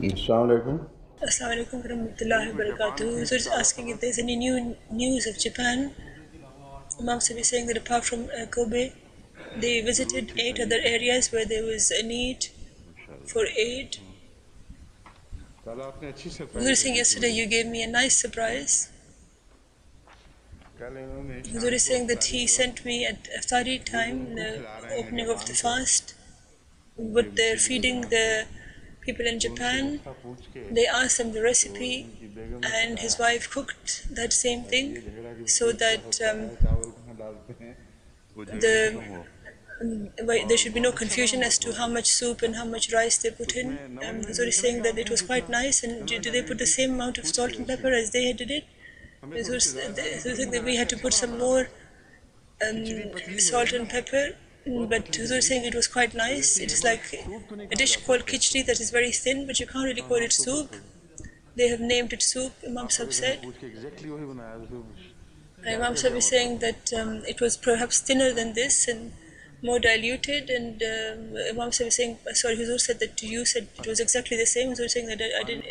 Assalamualaikum. Assalamualaikum warahmatullahi wabarakatuh. So just asking if there's any new news of Japan. Imam Sabi is saying that apart from Kobe, they visited 8 other areas where there was a need for aid. Huzur is saying yesterday you gave me a nice surprise. Huzur is saying that he sent me at Iftari time, the opening of the fast, what they're feeding the people in Japan. They asked him the recipe, and his wife cooked that same thing, so that there should be no confusion as to how much soup and how much rice they put in. Huzur is saying that it was quite nice, and do they put the same amount of salt and pepper as they did it? Huzur saying that we had to put some more salt and pepper. But Huzur is saying it was quite nice. It is like a dish called khichdi that is very thin, but you can't really call it soup. They have named it soup, Imam Sahib said. Imam Sahib is saying that it was perhaps thinner than this and more diluted, and Imam Sahib is saying, sorry, Huzur said that you said it was exactly the same. Huzur is saying that I didn't.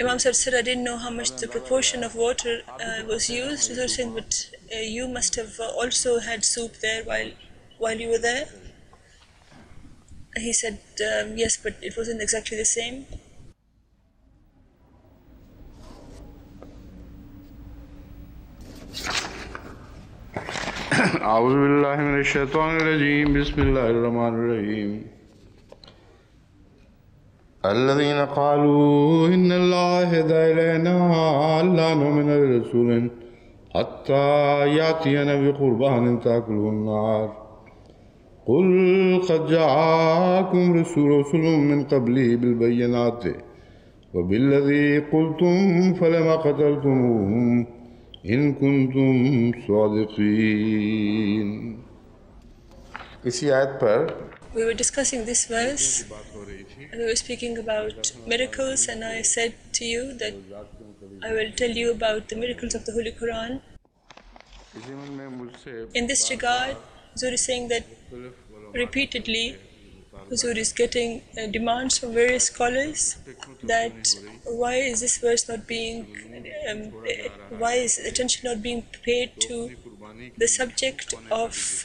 Imam Sahib said I didn't know how much the proportion of water was used. Huzur is saying, but you must have also had soup there while you were there. He said, yes, but it wasn't exactly the same. أعوذ بالله من الشيطان الرجيم بسم الله الرحمن الرحيم الذين قالوا إن الله هدى إلينا لا نؤمن لرسول حتى يأتينا بقربان تأكله النار قل قد جاءكم رسل من قبلي بالبينات وبالذي قلتم فلما قتلتموهم إن كنتم صادقين. इसी आयत पर We were discussing this verse. We were speaking about miracles, and I said to you that I will tell you about the miracles of the Holy Quran. In this regard, Huzur is saying that repeatedly Huzur is getting demands from various scholars that why is this verse not being, why is attention not being paid to the subject of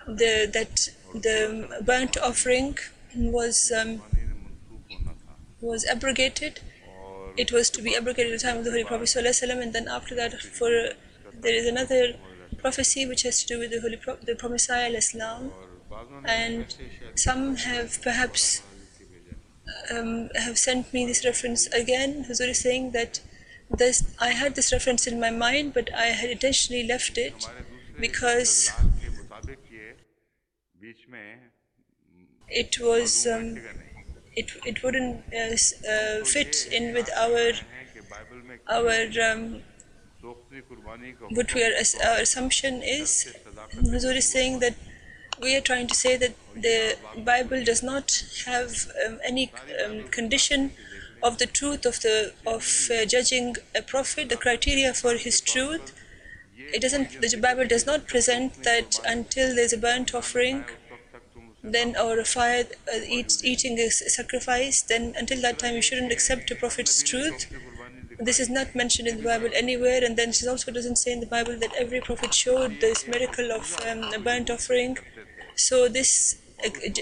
that the burnt offering was abrogated. It was to be abrogated at the time of the Holy Prophet ﷺ, and then after that, there is another prophecy which has to do with the Prophet ﷺ, and some have perhaps have sent me this reference again. Huzur is saying that I had this reference in my mind, but I had intentionally left it because it was it wouldn't fit in with our what our assumption is. Huzur is saying that we are trying to say that the Bible does not have any condition of the truth of judging a prophet, the criteria for his truth. It doesn't. The Bible does not present that until there's a burnt offering, then or a fire eating a sacrifice, then until that time you shouldn't accept a prophet's truth. This is not mentioned in the Bible anywhere, and then it also doesn't say in the Bible that every prophet showed this miracle of a burnt offering. So this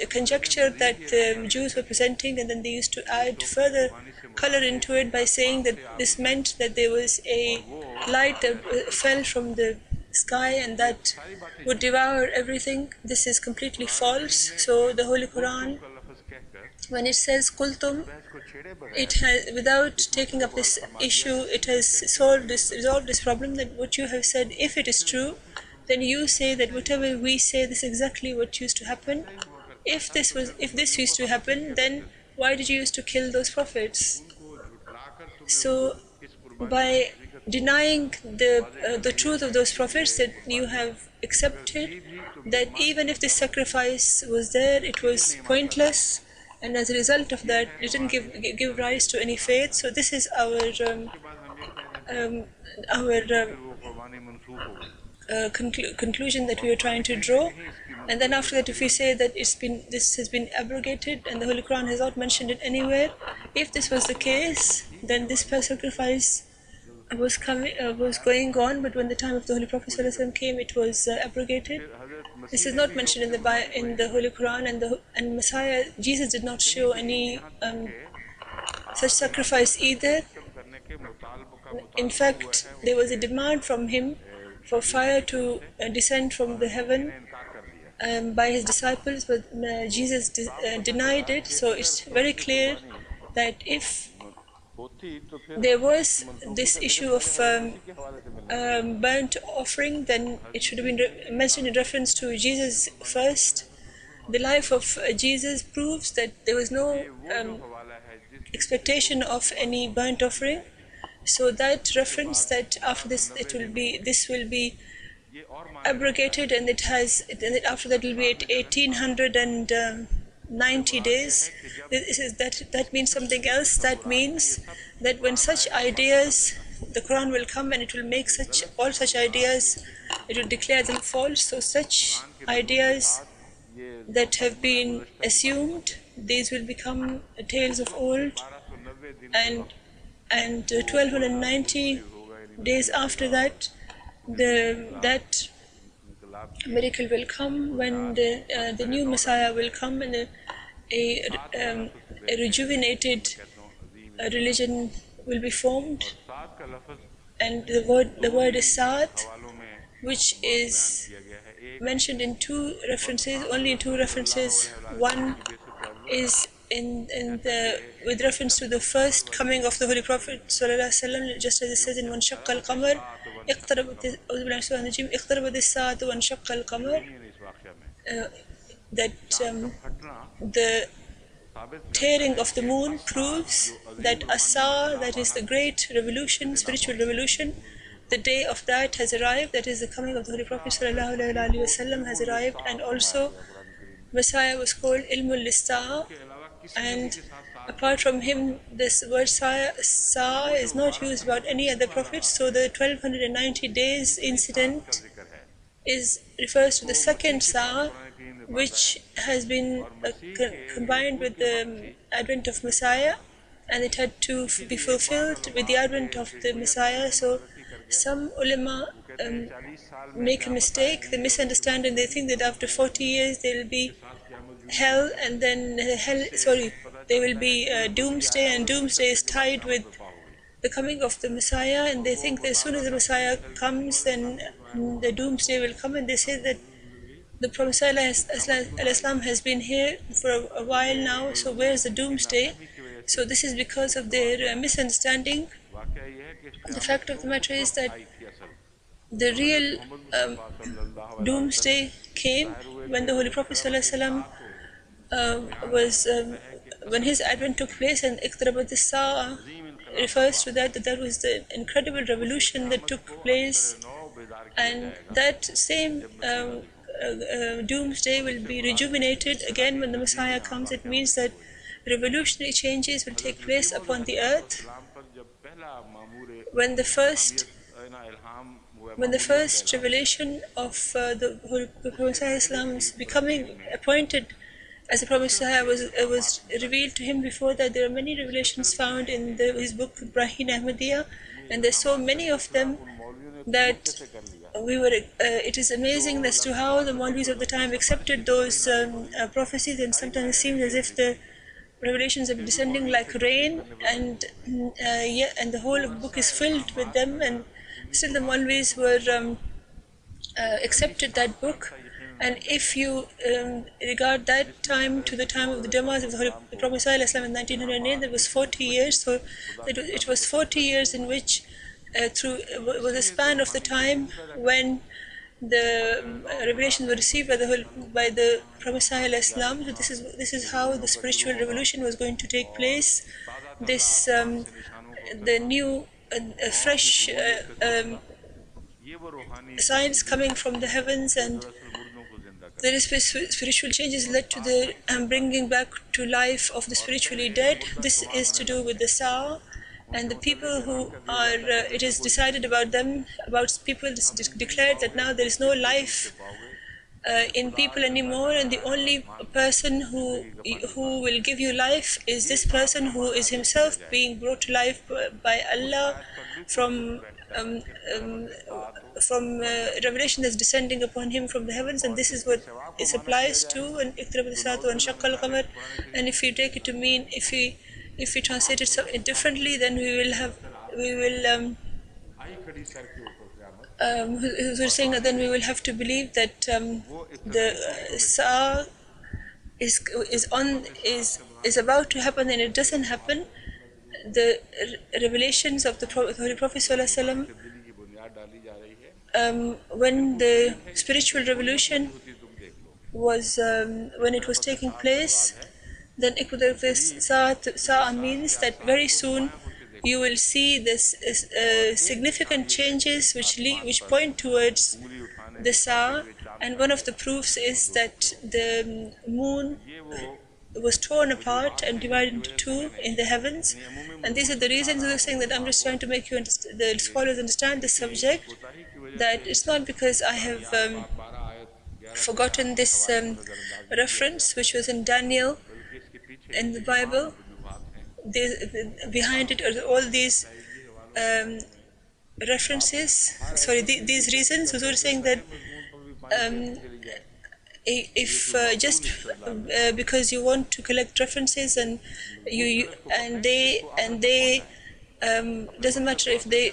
conjecture that the Jews were presenting, and then they used to add further color into it by saying that this meant that there was a light that fell from the sky and that would devour everything. This is completely false. So the Holy Quran, when it says kultum, it has, without taking up this issue, it has resolved this problem, that what you have said, if it is true, then you say that whatever we say, this is exactly what used to happen. If this used to happen, then why did you used to kill those prophets? So by denying the truth of those prophets, that you have accepted that even if this sacrifice was there, it was pointless, and as a result of that, it didn't give rise to any faith. So this is our conclusion that we are trying to draw. And then after that, if we say that this has been abrogated and the Holy Quran has not mentioned it anywhere, if this was the case, then this sacrifice was going on, but when the time of the Holy Prophet ﷺ came, it was abrogated. This is not mentioned in the Holy Quran, and Messiah Jesus did not show any such sacrifice either. In fact, there was a demand from him for fire to descend from the heaven by his disciples, but Jesus denied it. So it's very clear that if there was this issue of burnt offering, then it should have been mentioned in reference to Jesus first. The life of Jesus proves that there was no expectation of any burnt offering. So that reference that after this this will be abrogated, and after that will be at 1890 days. That means something else. That means that when such ideas, the Quran will come and it will make all such ideas, it will declare them false. So such ideas that have been assumed, these will become tales of old, and 1290 days after that, that miracle will come when the new Messiah will come, and a rejuvenated religion will be formed. And the word is Saat, which is mentioned in only in two references. One is with reference to the first coming of the Holy Prophet ﷺ, just as it says in وَانْشَقَّ الْقَمَرِ اقْتَرَبَتِ السَّاعَةُ وَانْشَقَّ الْقَمَرِ, that the tearing of the moon proves that Asa, that is the great revolution, spiritual revolution, the day of that has arrived, that is the coming of the Holy Prophet ﷺ has arrived. And also Messiah was called Ilmul Lista, and apart from him this word Sa is not used about any other prophet. So the 1290 days incident refers to the second Sa, which has been combined with the advent of Messiah, and it had to be fulfilled with the advent of the Messiah. So some ulama make a mistake, they misunderstand, and they think that after 40 years there will be hell, and then there will be doomsday, and doomsday is tied with the coming of the Messiah, and they think that as soon as the Messiah comes, then the doomsday will come. And they say that the Prophet ﷺ has been here for a while now, so where's the doomsday? So this is because of their misunderstanding. The fact of the matter is that the real doomsday came when the Holy Prophet ﷺ when his advent took place, and اقتربت الساعة refers to that was the incredible revolution that took place, and that same doomsday will be rejuvenated again when the Messiah comes. It means that revolutionary changes will take place upon the earth. When the first revelation of the Prophet ﷺ becoming appointed as the Prophet Messiah was revealed to him. Before that, there are many revelations found in his book Ahmadiyya, and there's so many of them that it is amazing as to how the Maulvis of the time accepted those prophecies, and sometimes it seems as if the revelations are descending like rain, and the whole book is filled with them, and still the Maulvis were accepted that book. And if you regard that time to the time of the demise of the Prophet ﷺ in 1908, that was 40 years. So it was 40 years in which was a span of the time when the revelations were received by the Prophet ﷺ. So this is how the spiritual revolution was going to take place. This the new fresh signs coming from the heavens, and the spiritual changes led to the bringing back to life of the spiritually dead. This is to do with the Sa'a, And the people who are, it is decided about them, about people declared that now there is no life in people anymore, and the only person who will give you life is this person who is himself being brought to life by Allah from um, um, revelation that's descending upon him from the heavens, and this is what it applies to. And and if you take it to mean, if we translate it differently, then we will who's saying that then we will have to believe that the Sa'a is about to happen, and it doesn't happen. The revelations of the Holy Prophet ﷺ, when the spiritual revolution was when it was taking place, then Sa'a means that very soon you will see this significant changes which point towards the Sa'a, and one of the proofs is that the moon was torn apart and divided into two in the heavens. And these are the reasons we are saying that I'm just trying to make you the scholars understand the subject, that it's not because I have forgotten this reference which was in Daniel in the Bible. Behind it are all these references, these reasons. So we're saying that if just because you want to collect references and they doesn't matter if they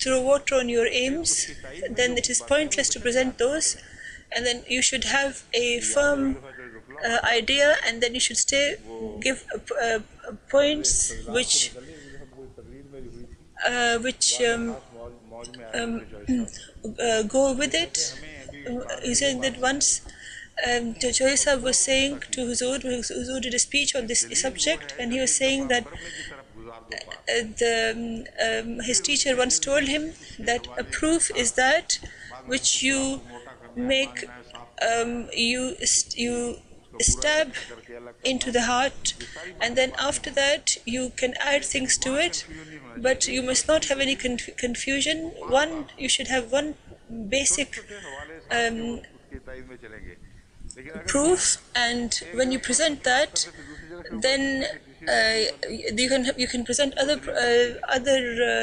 throw water on your aims, then it is pointless to present those, and then you should have a firm idea, and then you should give points which go with it. He said that once Joisa was saying to Huzur did a speech on this subject, and he was saying that his teacher once told him that a proof is that which you make, you stab into the heart, and then after that you can add things to it, but you must not have any confusion. You should have one basic proof, and when you present that, then you can present other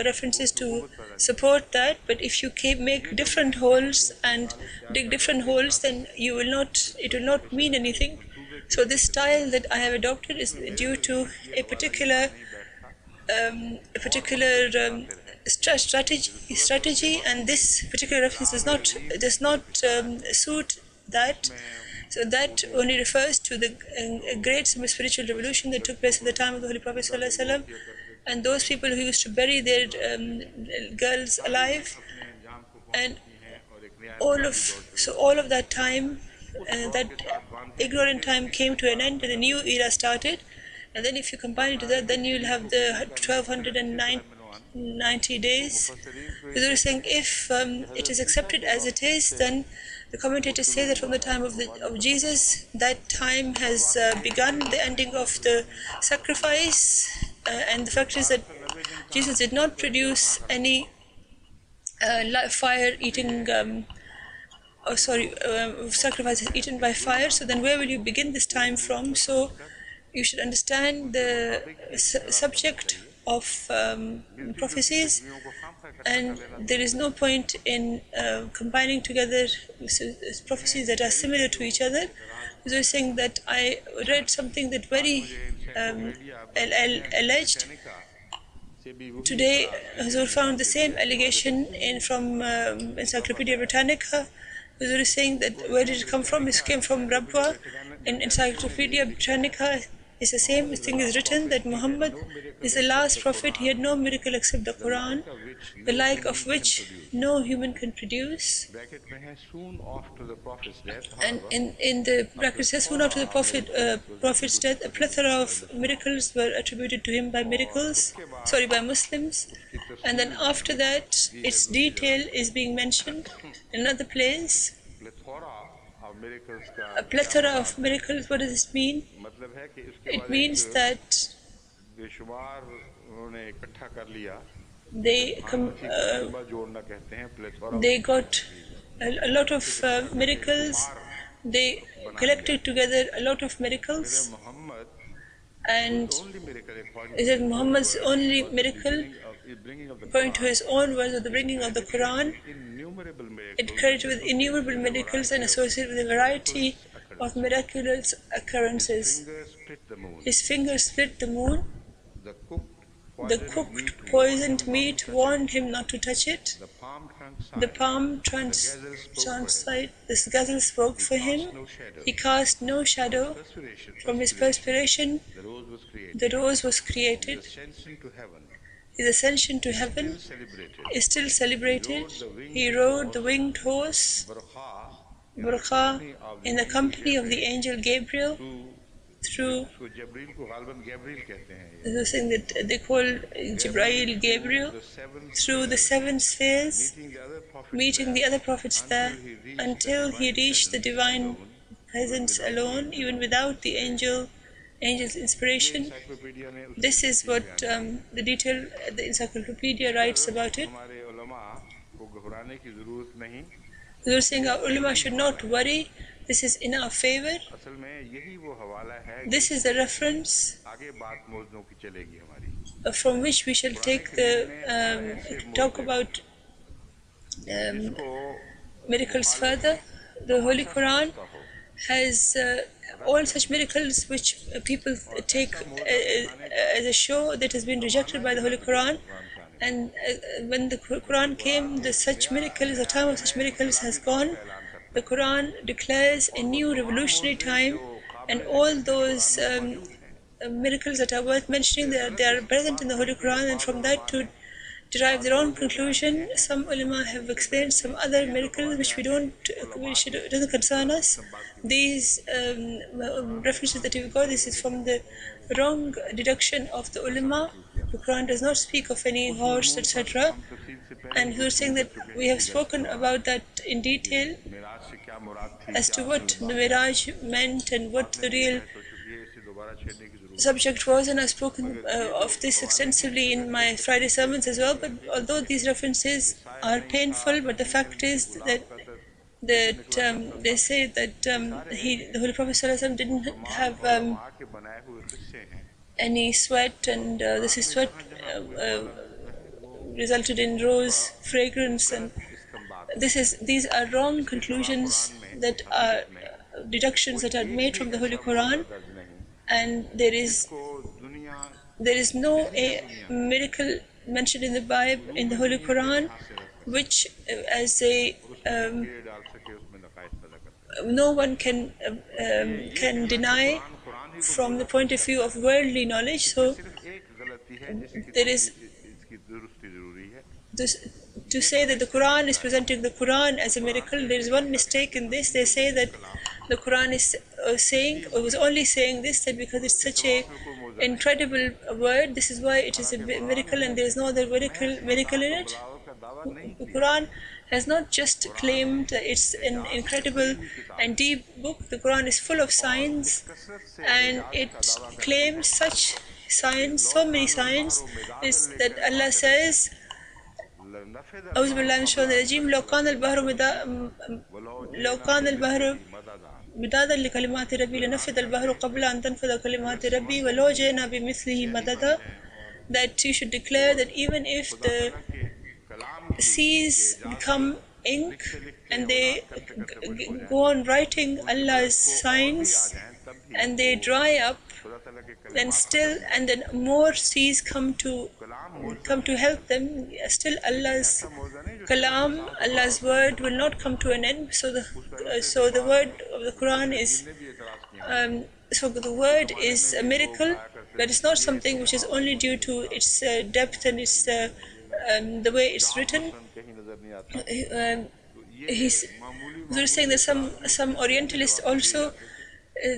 references to support that. But if you make different holes and dig different holes, then it will not mean anything. So this style that I have adopted is due to a particular strategy, and this particular reference does not suit that. So that only refers to the great spiritual revolution that took place at the time of the Holy Prophet ﷺ, and those people who used to bury their girls alive, and all of that time, that ignorant time came to an end, and a new era started. And then if you combine it to that, then you'll have the 1290 days. Because we're saying if it is accepted as it is, then the commentators say that from the time of Jesus, that time has begun, the ending of the sacrifice, and the fact is that Jesus did not produce any fire-eating sacrifices eaten by fire. So then where will you begin this time from? So you should understand the subject of prophecies, and there is no point in combining together prophecies that are similar to each other. So we're saying that I read something that very alleged. Today, Hazur found the same allegation from Encyclopedia Britannica. Hazur is saying that where did it come from? It came from Rabwa. In Encyclopedia Britannica, it's the same thing is written that Muhammad is the last prophet. He had no miracle except the Quran, the like of which no human can produce. And in the bracket says, soon after the prophet's death, a plethora of miracles were attributed to him by Muslims. And then after that, its detail is being mentioned in another place. A plethora of miracles, what does this mean? It means that they got a lot of miracles. They collected together a lot of miracles, and is it Muhammad's only miracle, according to his own words, of the bringing of the Quran, it credited with innumerable miracles and associated with a variety of miraculous occurrences. His finger split the moon. The cooked poisoned meat warned him not to touch it. The palm translate, this gazelle spoke for him. He cast no shadow. From his perspiration, the rose was created. His ascension to heaven is still celebrated. He rode the winged horse, Burqa, in the company of the angel Gabriel, through the thing that they call Jibreel, Gabriel, through the seven spheres, meeting the other prophets there, until he reached the divine presence alone, even without the angel's inspiration. This is what the encyclopedia writes about it. They're saying our ulama should not worry. This is in our favor. This is the reference from which we shall take the talk about miracles further. The Holy Quran has all such miracles which people take as a show that has been rejected by the Holy Quran. And when the Quran came, the time of such miracles has gone. The Quran declares a new revolutionary time, and all those miracles that are worth mentioning, they are present in the Holy Quran, and from that to derive their own conclusion. Some ulama have explained some other miracles which it doesn't concern us. These references that we've got, this is from the wrong deduction of the ulama. The Quran does not speak of any horse, etc. And we are saying that we have spoken about that in detail as to what the Miraj meant and what the real subject was, and I've spoken of this extensively in my Friday sermons as well. But although these references are painful, but the fact is that they say that the Holy Prophet ﷺ didn't have any sweat, and this is sweat resulted in rose fragrance, and these are wrong conclusions that are deductions that are made from the Holy Quran, and there is no miracle mentioned in the Bible, in the Holy Quran, which no one can deny from the point of view of worldly knowledge. So there is to say that the Quran is presenting the Quran as a miracle. There is one mistake in this. They say that the Quran is was only saying this, that because it's such a incredible word, this is why it is a miracle, and there is no other miracle in it. The Quran has not just claimed that it's an incredible and deep book. The Quran is full of signs, and it claims such signs, so many signs, is that Allah says, أعوذ بالله من الشيطان الرجيم لو كان البحر مدادا لكلمات ربي لنفذ البحر قبل أن تنفذ كلمات ربي ولو جئنا بمثله مددا, that you should declare that even if the seas become ink and they go on writing Allah's signs and they dry up, and then more seas come to help them, still Allah's kalam, Allah's word will not come to an end. So the word of the Quran is the word is a miracle, but it's not something which is only due to its depth and its the way it's written. They're saying that some Orientalists also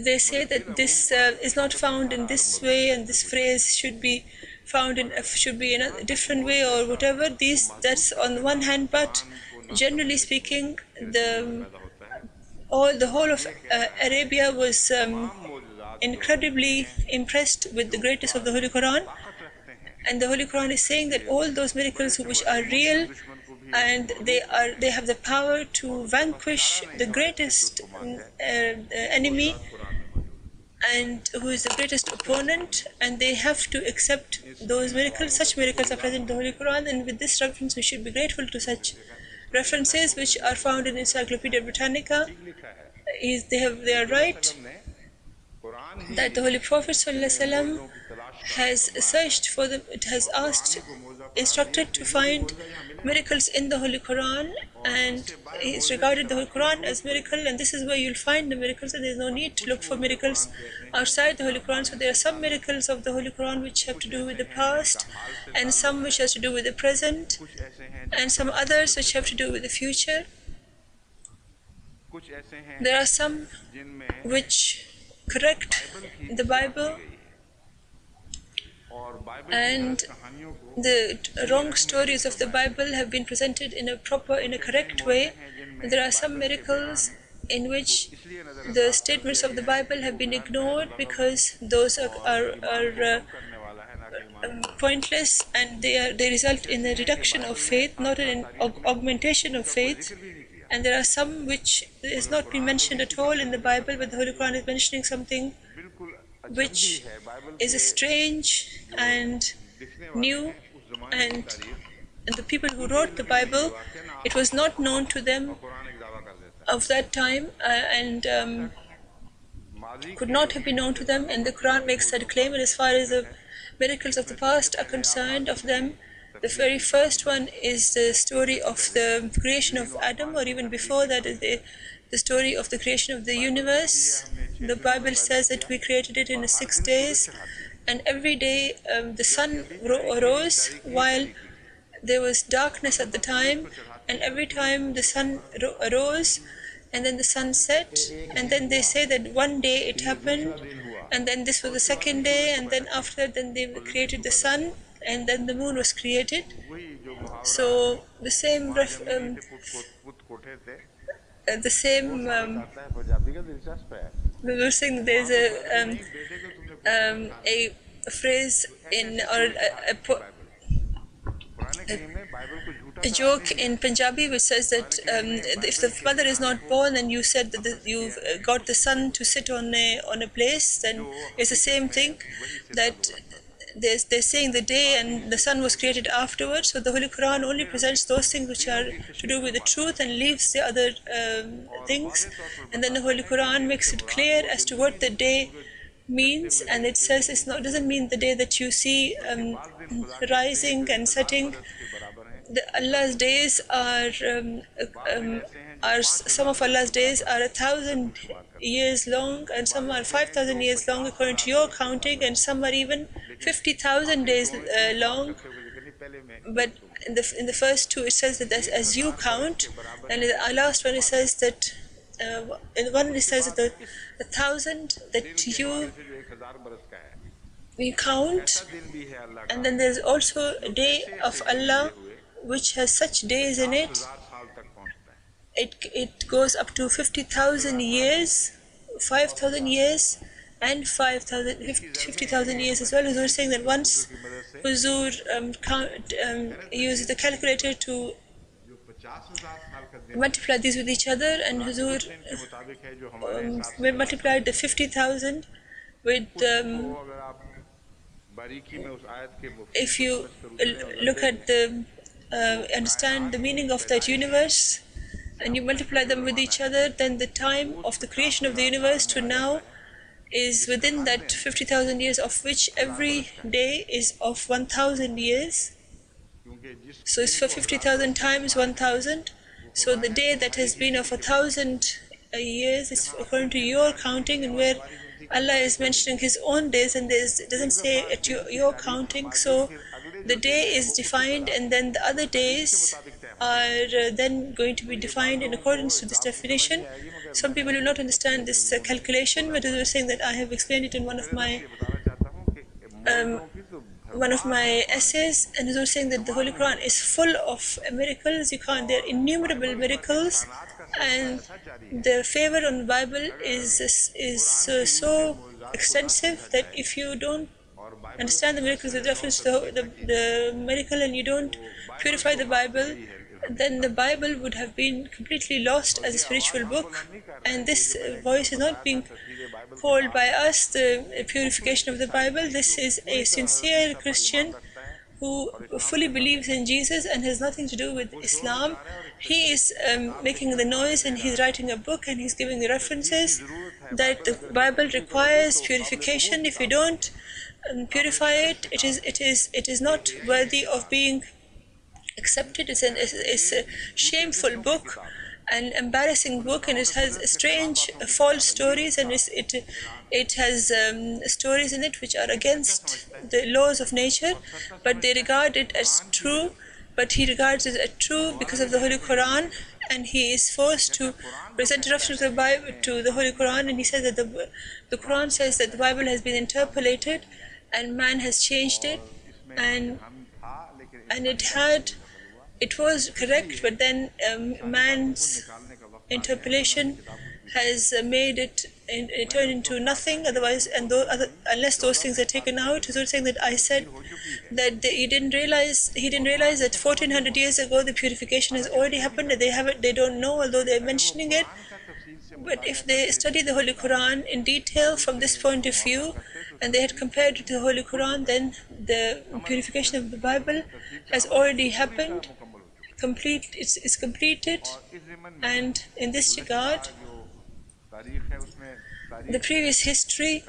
they say that this is not found in this way, and this phrase should be found in a different way or whatever. That's on one hand, but generally speaking, the whole of Arabia was incredibly impressed with the greatness of the Holy Quran, And the Holy Quran is saying that all those miracles which are real, and they have the power to vanquish the greatest enemy, and who is the greatest opponent, and they have to accept those miracles. Such miracles are present in the Holy Quran, and with this reference we should be grateful to such references which are found in Encyclopedia Britannica. They are right that the Holy Prophet ﷺ has searched for them, it has asked, instructed to find miracles in the Holy Quran, and he's regarded the Holy Quran as miracle, and this is where you'll find the miracles, and there's no need to look for miracles outside the Holy Quran. So there are some miracles of the Holy Quran which have to do with the past, and some which has to do with the present, and some others which have to do with the future. There are some which correct the Bible, and the wrong stories of the Bible have been presented in a correct way. There are some miracles in which the statements of the Bible have been ignored because those are pointless, and they result in a reduction of faith, not an augmentation of faith. And there are some which is not been mentioned at all in the Bible, but the Holy Quran is mentioning something which is strange and new, and the people who wrote the Bible, it was not known to them of that time, and could not have been known to them, and the Quran makes that claim. And as far as the miracles of the past are concerned, of them, the very first one is the story of the creation of Adam, or even before that is the story of the creation of the universe. The Bible says that we created it in 6 days, and every day the sun rose while there was darkness at the time, and every time the sun rose and then the sun set, and then they say that one day it happened, and then this was the second day, and then after that then they created the sun, and then the moon was created. So the same we were saying there's a phrase in, or a joke in Punjabi which says that if the mother is not born and you said that you've got the sun to sit on a place, then it's the same thing, that they're saying the day and the sun was created afterwards. So the Holy Quran only presents those things which are to do with the truth and leaves the other things. And then the Holy Quran makes it clear as to what the day means, and it says doesn't mean the day that you see rising and setting. Allah's days are some of Allah's days are 1,000 years long, and some are 5,000 years long according to your counting, and some are even 50,000 days long. But in the first two it says that as you count, and in the last one it says that in one it says that the 1,000 that you count, and then there's also a day of Allah which has such days in it. It goes up to 50,000 years, 5,000 years, and 50,000 years as well. Huzur is saying that once Huzur uses the calculator to multiply these with each other, and Huzur multiplied the 50,000 with if you look at understand the meaning of that universe, and you multiply them with each other, then the time of the creation of the universe to now is within that 50,000 years, of which every day is of 1,000 years. So it's for 50,000 times 1,000. So the day that has been of 1,000 years is according to your counting, and where Allah is mentioning His own days, and it doesn't say at your counting. So the day is defined, and then the other days are then going to be defined in accordance to this definition. Some people will not understand this calculation, but they were saying that I have explained it in one of my essays, and they were saying that the Holy Quran is full of miracles. There are innumerable miracles, and the favor on the Bible is so extensive that if you don't understand the miracles with reference to the miracle and you don't purify the Bible, then the Bible would have been completely lost as a spiritual book. And this voice is not being called by us the purification of the Bible. This is a sincere Christian who fully believes in Jesus and has nothing to do with Islam. He is making the noise and he's writing a book and he's giving the references that the Bible requires purification. If you don't purify it, it is not worthy of being accepted. It's a shameful book, an embarrassing book, and it has strange false stories, and it has stories in it which are against the laws of nature, but they regard it as true. But he regards it as true because of the Holy Quran, and he is forced to present a reference to the Bible, to the Holy Quran, and he says that the Quran says that the Bible has been interpolated and man has changed it, and it was correct, but then man's interpolation has made it turn into nothing. Otherwise, unless those things are taken out, so saying that I said that he didn't realize that 1400 years ago the purification has already happened. That they don't know, although they're mentioning it. But if they study the Holy Quran in detail from this point of view, and they had compared it to the Holy Quran, then the purification of the Bible has already happened. It's completed, and in this regard, the previous history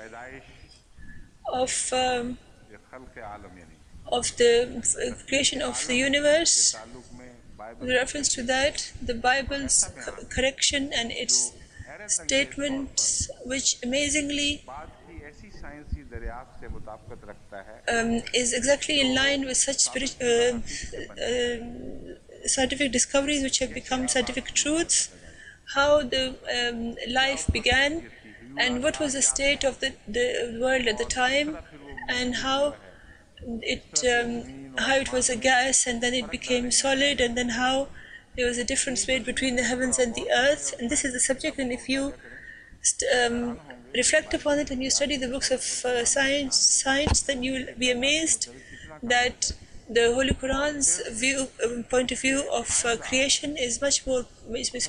of the creation of the universe, with reference to that, the Bible's correction and its statements, which amazingly is exactly in line with such scientific discoveries which have become scientific truths, how the life began and what was the state of the world at the time, and how it was a gas and then it became solid, and then how there was a difference made between the heavens and the earth. And this is the subject, and if you reflect upon it and you study the books of science, then you will be amazed that the Holy Quran's point of view of creation is much more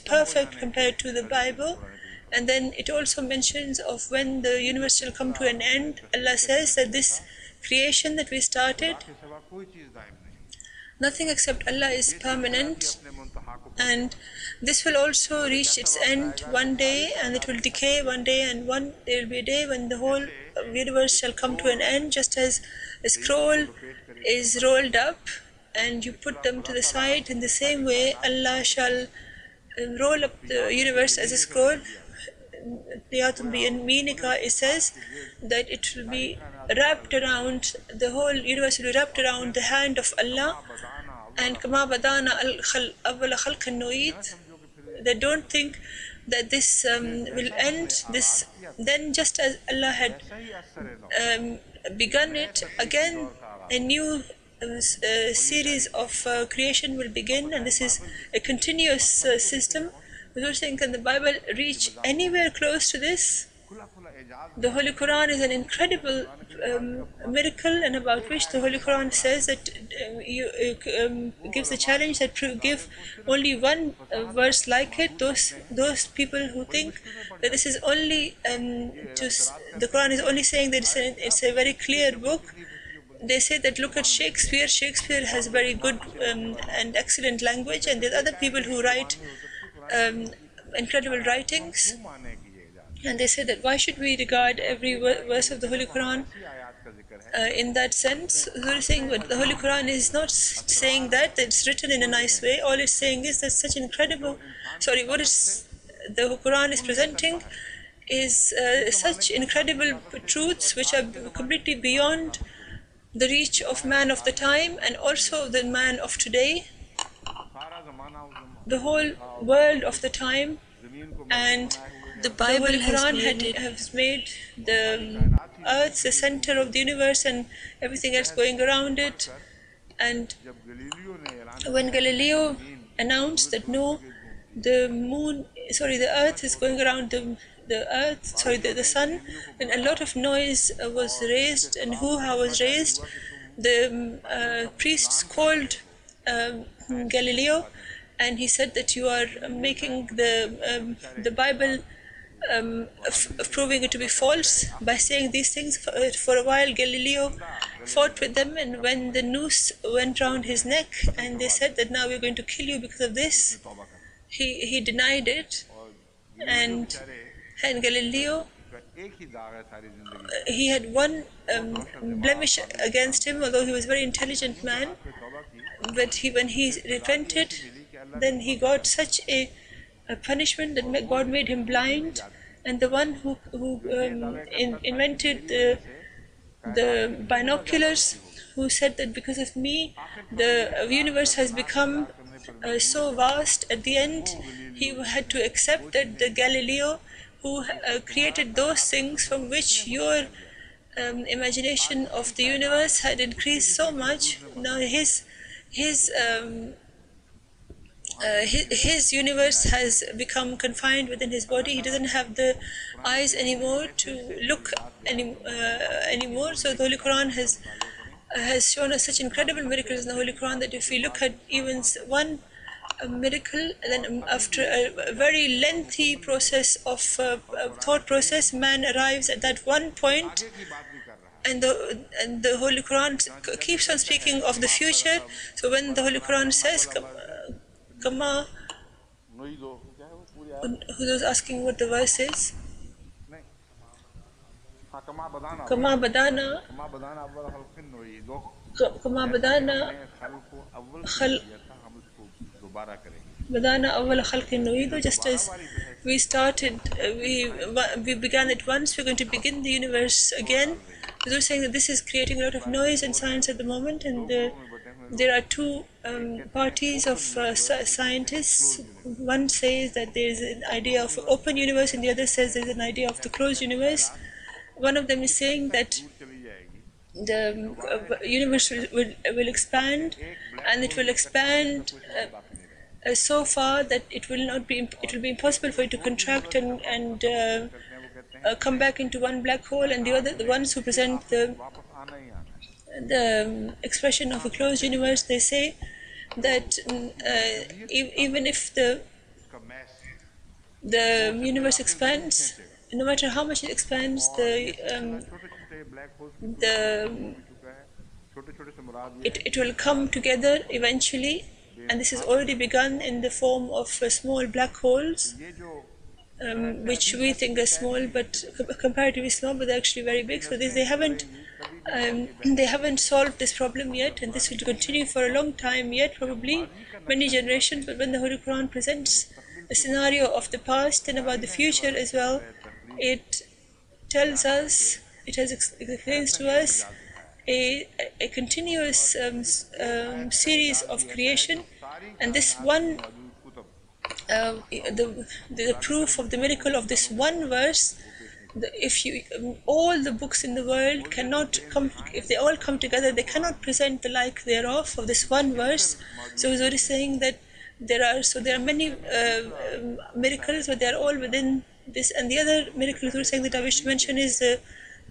perfect compared to the Bible. And then it also mentions of when the universe shall come to an end. Allah says that this creation that we started, nothing except Allah is permanent, and this will also reach its end one day, and it will decay one day, and there will be a day when the whole universe shall come to an end, just as a scroll is rolled up and you put them to the side. In the same way, Allah shall roll up the universe as a scroll. It says that it will be wrapped around, the whole universe will be wrapped around the hand of Allah. And kama badana awwal khalqin nu'id, they don't think that this will end. Then just as Allah had begun it, again a new series of creation will begin, and this is a continuous system. We don't think, can the Bible reach anywhere close to this? The Holy Quran is an incredible miracle, and about which the Holy Quran says that gives the challenge that give only one verse like it. Those people who think that this is only the Quran is only saying that it's a very clear book. They say that look at Shakespeare. Shakespeare has very good and excellent language, and there are other people who write incredible writings. And they say that why should we regard every verse of the Holy Quran in that sense? They're saying, but the Holy Quran is not saying that it's written in a nice way. All it's saying is that such incredible, the Quran is presenting is such incredible truths which are completely beyond the reach of man of the time and also the man of today. The whole world of the time and the Bible has made the earth the center of the universe and everything else going around it. And when Galileo announced that no, the earth is going around the the sun, then a lot of noise was raised and hoo-ha was raised. The priests called Galileo, and he said that you are making the Bible, proving it to be false by saying these things. For a while, Galileo fought with them, and when the noose went round his neck, and they said that now we're going to kill you because of this, he denied it, and Galileo, he had one blemish against him, although he was a very intelligent man. But when he repented, then he got such a punishment that God made him blind. And the one who invented the binoculars, who said that because of me, the universe has become so vast. At the end, he had to accept that the Galileo, who created those things from which your imagination of the universe had increased so much, now his universe has become confined within his body. He doesn't have the eyes anymore to look anymore. So the Holy Quran has shown us such incredible miracles in the Holy Quran that if we look at even one miracle, then after a very lengthy process of thought process, man arrives at that one point. And the Holy Quran keeps on speaking of the future. So when the Holy Quran says, Kama, who was asking what the verse is? Kama badana awwal khalqin nu'idu. Just as we started, we began at once, we're going to begin the universe again. We're saying that this is creating a lot of noise in science at the moment, and there are two parties of scientists. One says that there is an idea of an open universe, and the other says there is an idea of the closed universe. One of them is saying that the universe will expand, and it will expand so far that it will be impossible for it to contract and come back into one black hole. And the ones who present the expression of a closed universe, they say that even if the universe expands, no matter how much it expands, it will come together eventually, and this has already begun in the form of small black holes, which we think are small, but comparatively small, but they're actually very big. So they haven't solved this problem yet, and this will continue for a long time yet, probably many generations. But when the Holy Quran presents a scenario of the past and about the future as well, it tells us, it explains to us a continuous series of creation, and this one, the proof of the miracle of this one verse. All the books in the world cannot come, if they all come together, they cannot present the like thereof of this one verse. So he's already saying that there are many miracles, but they are all within this. And the other miracle we're saying that I wish to mention is the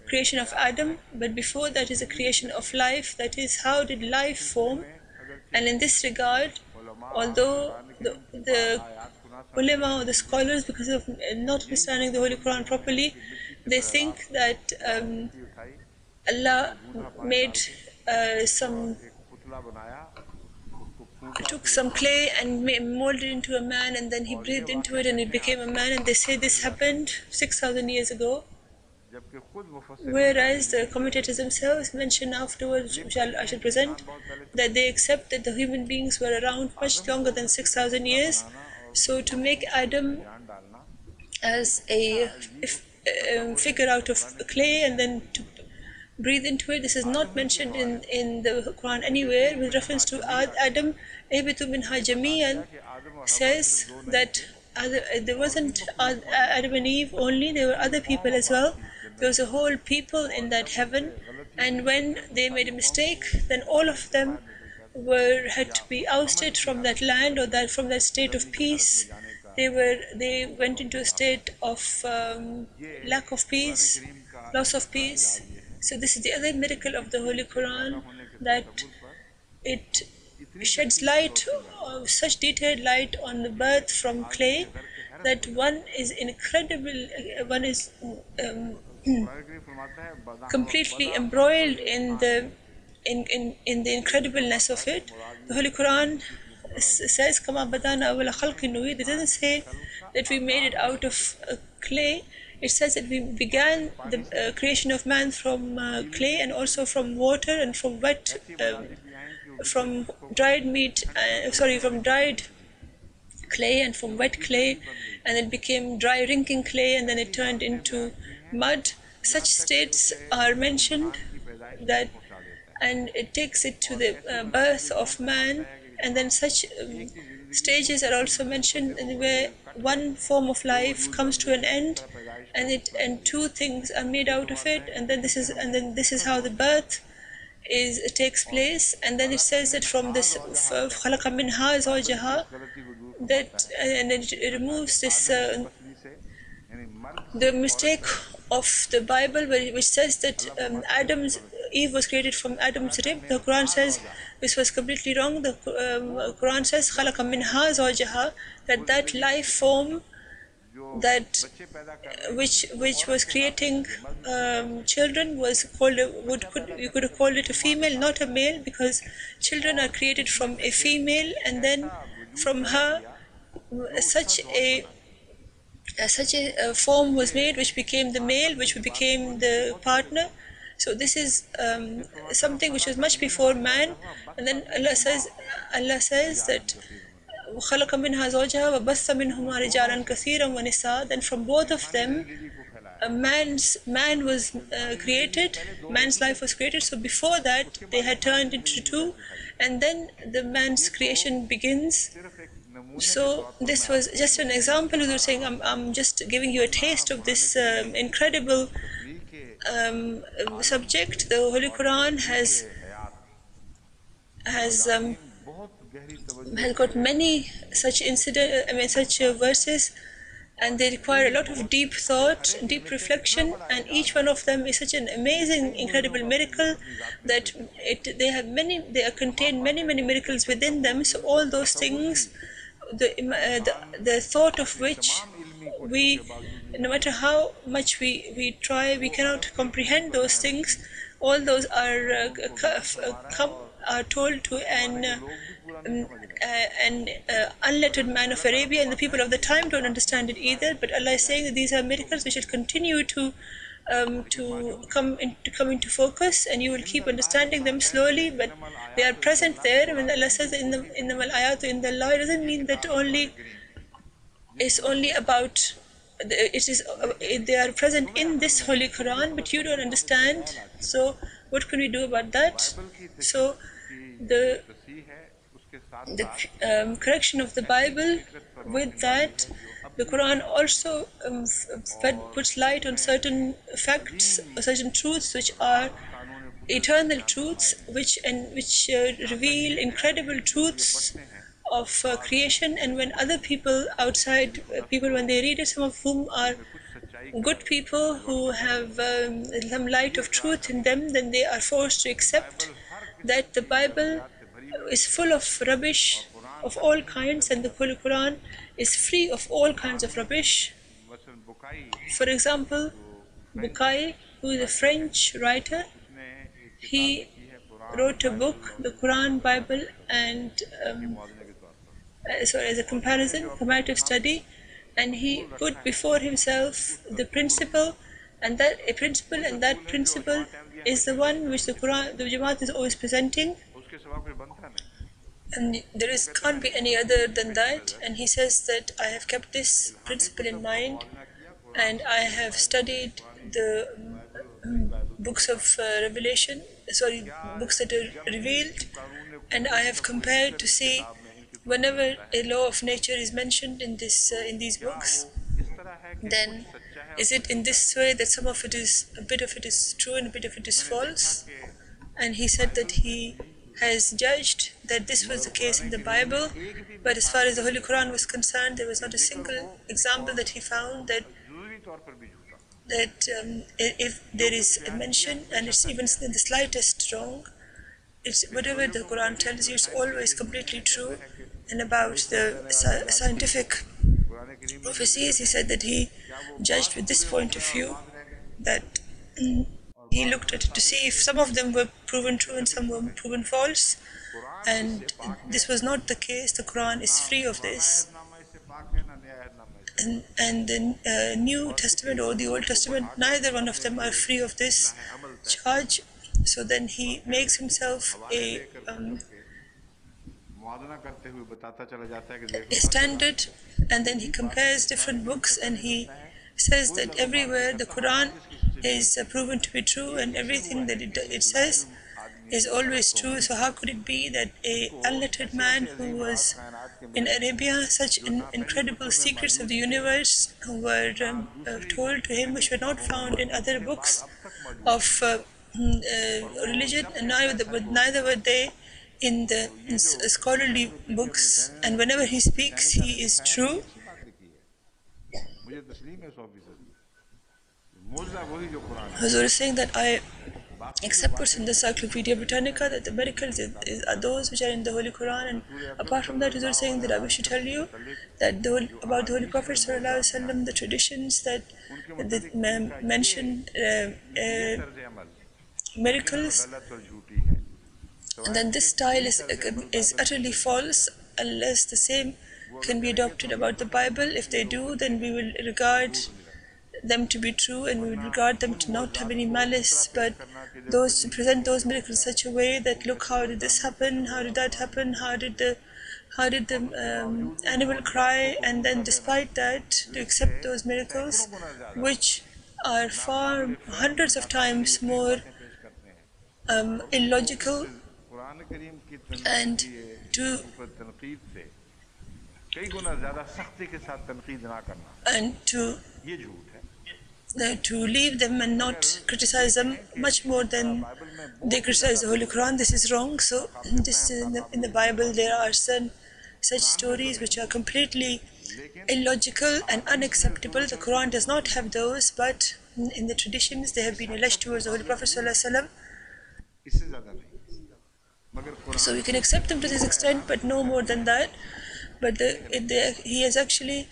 creation of Adam, but before that is the creation of life. That is, how did life form? And in this regard, although the ulama or the scholars, because of not understanding the Holy Quran properly, they think that Allah made took some clay and molded it into a man, and then he breathed into it and it became a man, and they say this happened 6,000 years ago. Whereas the commentators themselves mention afterwards, which I shall present, that they accept that the human beings were around much longer than 6,000 years. So to make Adam as a figure out of clay and then to breathe into it, this is not mentioned in the Quran anywhere. With reference to Adam, Ihbitu minha jami'an says that there wasn't Adam and Eve only, there were other people as well. There was a whole people in that heaven, and when they made a mistake, then all of them had to be ousted from that land or from that state of peace they went into a state of lack of peace, loss of peace. So this is the other miracle of the Holy Quran, that it sheds light, such detailed light on the birth from clay, that one is incredible, one is completely embroiled in the incredibleness of it. The Holy Quran says, "Kama badana awwala khalqin nu'id." It doesn't say that we made it out of clay. It says that we began the creation of man from clay, and also from water and from wet, from dried meat. From dried clay and from wet clay, and it became dry, wrinking clay, and then it turned into mud. Such states are mentioned, that, and it takes it to the birth of man, and then such stages are also mentioned, where one form of life comes to an end, and two things are made out of it, and then this is how the birth takes place. And then it says that from this خَلَقَ مِنْهَا زَوْجَهَا, that, and then it removes this the mistake of the Bible, which says that Eve was created from Adam's rib. The Quran says this was completely wrong. The Quran says خَلَقَ مِنْهَا زَوْجَهَا, that life form, that which was creating children, was called you could have called it a female, not a male, because children are created from a female, and then from her such a form was made, which became the male, which became the partner. So this is something which was much before man. And then Allah says that خَلَقَ مِنْهَا زَوْجَهَا وَبَثَّ مِنْهُمَا رِجَالًا كَثِيرًا وَنِسَاءً. Then from both of them, man was created, man's life was created. So before that, they had turned into two, and then the man's creation begins. So this was just an example. You're saying, I'm just giving you a taste of this incredible subject. The Holy Quran has got many such such verses, and they require a lot of deep thought, deep reflection, and each one of them is such an amazing, incredible miracle that they contain many miracles within them. So all those things, the thought of which no matter how much we try, we cannot comprehend those things. All those are told to an unlettered man of Arabia, and the people of the time don't understand it either. But Allah is saying that these are miracles which will continue to come into focus, and you will keep understanding them slowly, but they are present there. When Allah says in the ayat in the law, it doesn't mean that it's only about they are present in this Holy Quran, but you don't understand. So what can we do about that? So the correction of the Bible, with that, the Quran also puts light on certain facts, certain truths which are eternal truths, which reveal incredible truths of creation. And when other people, outside people, when they read it, some of whom are good people who have some light of truth in them, then they are forced to accept that the Bible is full of rubbish of all kinds, and the Holy Quran is free of all kinds of rubbish. For example, Bukai, who is a French writer, he wrote a book, the Quran, Bible, and as a comparative study, and he put before himself the principle, and that principle is the one which the Jamaat is always presenting, and can't be any other than that. And he says that I have kept this principle in mind, and I have studied the books of books that are revealed, and I have compared to see whenever a law of nature is mentioned in these books, then is it in this way that a bit of it is true and a bit of it is false? And he said that he has judged that this was the case in the Bible, but as far as the Holy Quran was concerned, there was not a single example that he found that if there is a mention and it's even in the slightest wrong, it's whatever the Quran tells you, it's always completely true. And about the scientific prophecies, he said that he judged with this point of view, that he looked at it to see if some of them were proven true and some were proven false, and this was not the case. The Quran is free of this, and the New Testament or the Old Testament, neither one of them are free of this charge. So then he makes himself a standard, and then he compares different books, and he says that everywhere the Quran is proven to be true, and everything that it says is always true. So how could it be that a unlettered man who was in Arabia, such incredible secrets of the universe were told to him, which were not found in other books of religion, and neither were they in the scholarly books, and whenever he speaks, he is true. Hazur is saying that I accept what's in the Encyclopedia Britannica, that the miracles are those which are in the Holy Quran, and apart from that, Hazur is saying that I wish to tell you that about the Holy Prophet ﷺ, the traditions that mention miracles, and then this style is utterly false unless the same can be adopted about the Bible. If they do, then we will regard them to be true, and we will regard them to not have any malice, but those to present those miracles in such a way that, look, how did this happen, how did that happen, how did the animal cry, and then despite that to accept those miracles, which are far hundreds of times more illogical, and to leave them and not criticize them much more than they criticize the Holy Quran. This is wrong. So this is in the Bible there are such stories which are completely illogical and unacceptable. The Quran does not have those, but in the traditions they have been alleged towards the Holy Prophet ﷺ. So we can accept them to this extent, but no more than that. But he has actually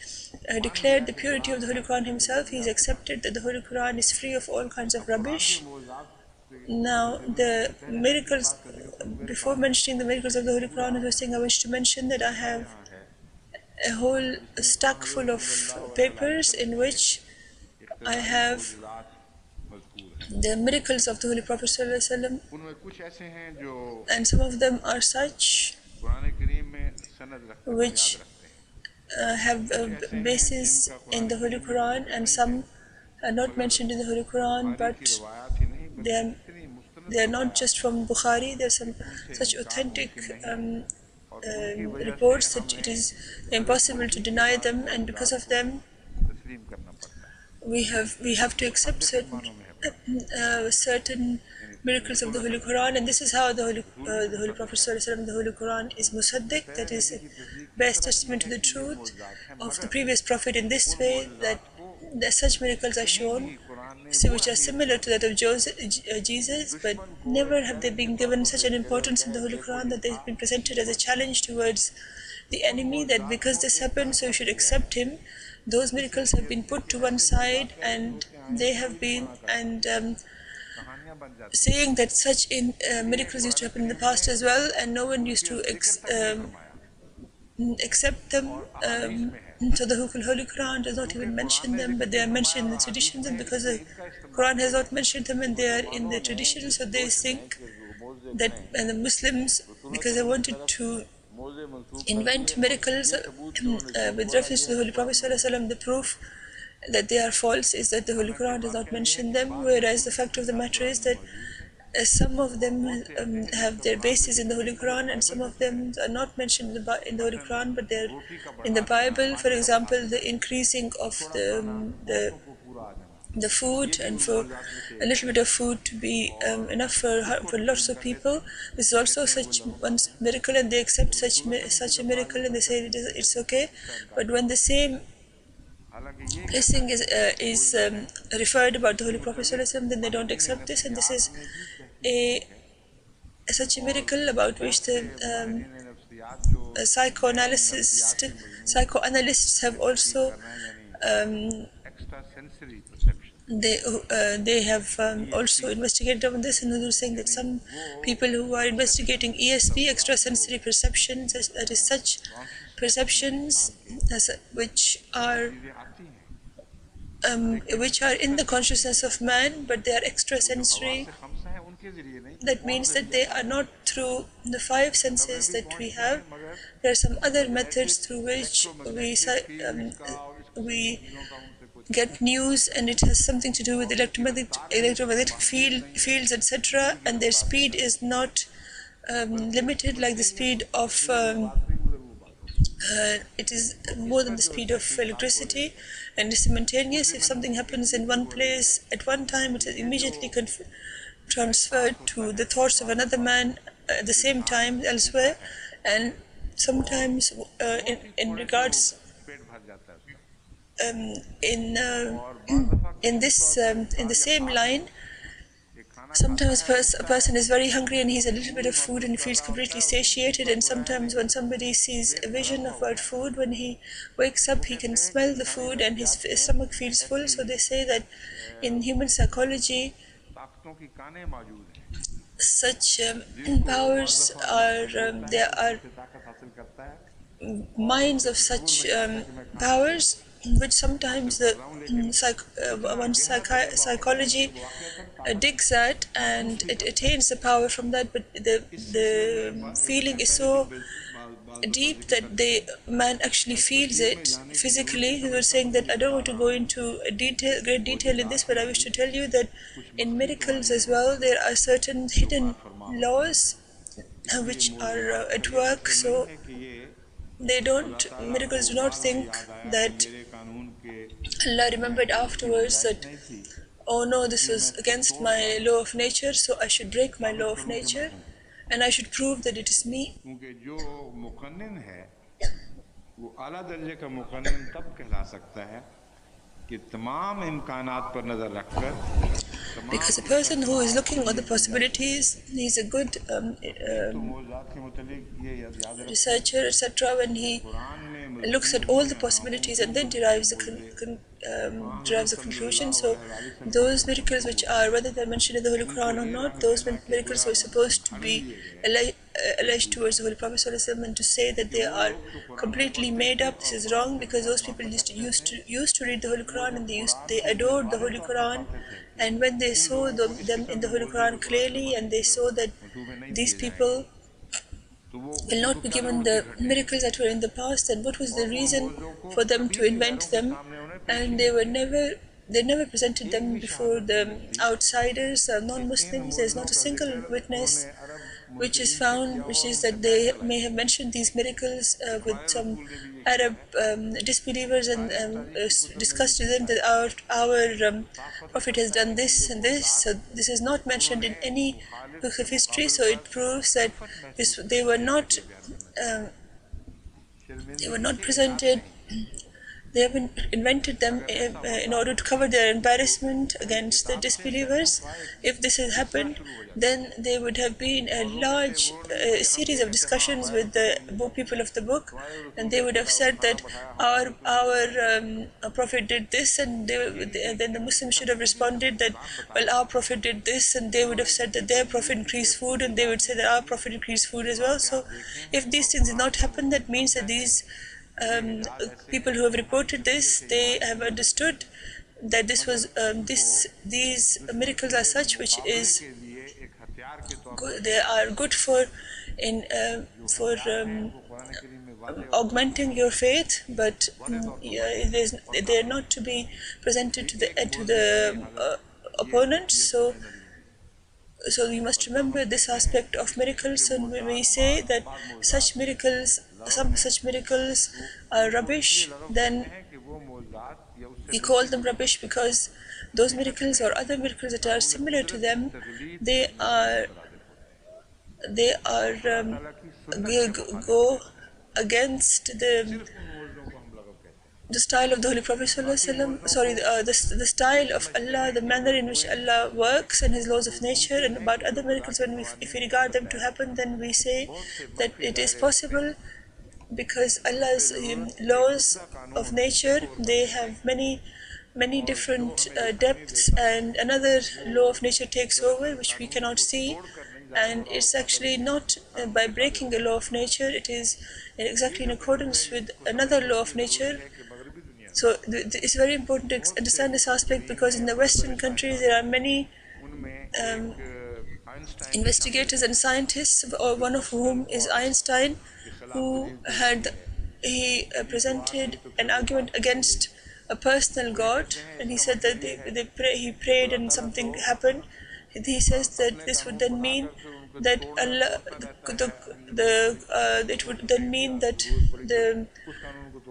declared the purity of the Holy Quran himself. He has accepted that the Holy Quran is free of all kinds of rubbish. Now, the miracles, before mentioning the miracles of the Holy Quran, I was saying I wish to mention that I have a whole stack full of papers in which I have the miracles of the Holy Prophet ﷺ, and some of them are such which have a basis in the Holy Quran, and some are not mentioned in the Holy Quran, but they are not just from Bukhari. There are some such authentic reports that it is impossible to deny them, and because of them we have to accept certain miracles of the Holy Quran, and this is how the Holy Prophet ﷺ, the Holy Quran is musaddiq, that is, bears testament to the truth of the previous Prophet in this way, that such miracles are shown, which are similar to that of Jesus, but never have they been given such an importance in the Holy Quran that they've been presented as a challenge towards the enemy, that because this happened, so you should accept him. Those miracles have been put to one side, and they have been, saying that such miracles used to happen in the past as well, and no one used to accept them. So the Holy Quran does not even mention them, but they are mentioned in the traditions, and because the Quran has not mentioned them and they are in the traditions, so they think that, and the Muslims, because they wanted to invent miracles with reference to the Holy Prophet ﷺ, the proof that they are false is that the Holy Quran does not mention them, whereas the fact of the matter is that some of them have their basis in the Holy Quran, and some of them are not mentioned in the Holy Quran, but they're in the Bible. For example, the increasing of the the food and for a little bit of food to be enough for lots of people. This is also such one miracle, and they accept such a miracle, and they say it's okay. But when the same blessing is referred about the Holy Prophet ﷺ, then they don't accept this, and this is a such a miracle about which the psychoanalysts have also they have also investigated on this, and they're saying that some people who are investigating ESP, extrasensory perceptions, that is such perceptions which are in the consciousness of man, but they are extrasensory. That means that they are not through the five senses that we have. There are some other methods through which we get news, and it has something to do with electromagnetic fields, etc. And their speed is not limited like the speed of it is more than the speed of electricity, and is simultaneous. If something happens in one place at one time, it is immediately transferred to the thoughts of another man at the same time elsewhere. And sometimes in regards in the same line, sometimes a person is very hungry and he's a little bit of food and feels completely satiated, and sometimes when somebody sees a vision about food, when he wakes up he can smell the food and his stomach feels full. So they say that in human psychology such powers are there are minds of such powers which sometimes the psychology digs at, and it attains the power from that, but the feeling is so deep that the man actually feels it physically. He was saying that I don't want to go into great detail in this, but I wish to tell you that in miracles as well there are certain hidden laws which are at work. So miracles do not think that Allah remembered afterwards that, oh no, this was against my law of nature, so I should break my law of nature and I should prove that it is me. Because a person who is looking at the possibilities, he is a good researcher, etc. When he looks at all the possibilities and then derives a conclusion. So those miracles which are, whether they're mentioned in the Holy Quran or not, those miracles were supposed to be alleged towards the Holy Prophet ﷺ, and to say that they are completely made up, this is wrong, because those people used to read the Holy Quran, and they adored the Holy Quran, and when they saw them in the Holy Quran clearly, and they saw that these people will not be given the miracles that were in the past, and what was the reason for them to invent them, and they never presented them before the outsiders or non-Muslims. There's not a single witness which is found, which is that they may have mentioned these miracles with some Arab disbelievers and discussed to them that our Prophet has done this and this. So this is not mentioned in any book of history. So it proves that they were not presented. They haven't invented them in order to cover their embarrassment against the disbelievers. If this had happened, then there would have been a large series of discussions with the people of the book, and they would have said that our Prophet did this, and then the Muslims should have responded that, well, our Prophet did this, and they would have said that their Prophet increased food, and they would say that our Prophet increased food as well. So if these things did not happen, that means that these people who have reported this, they have understood that this was these miracles are such which is they are good for augmenting your faith, but they are not to be presented to the opponent. So we must remember this aspect of miracles. And when we say that some such miracles are rubbish, then We call them rubbish because those miracles or other miracles that are similar to them, they are go against the style of the Holy Prophet ﷺ, sorry, the style of Allah, the manner in which Allah works and His laws of nature. And about other miracles, if we regard them to happen, then we say that it is possible because Allah's laws of nature, they have many different depths, and another law of nature takes over which we cannot see, and it's actually not by breaking a law of nature, it is exactly in accordance with another law of nature. So it's very important to understand this aspect, because in the Western countries there are many investigators and scientists, or one of whom is Einstein, who presented an argument against a personal God, and he said that he prayed and something happened. He says that this would then mean that it would then mean that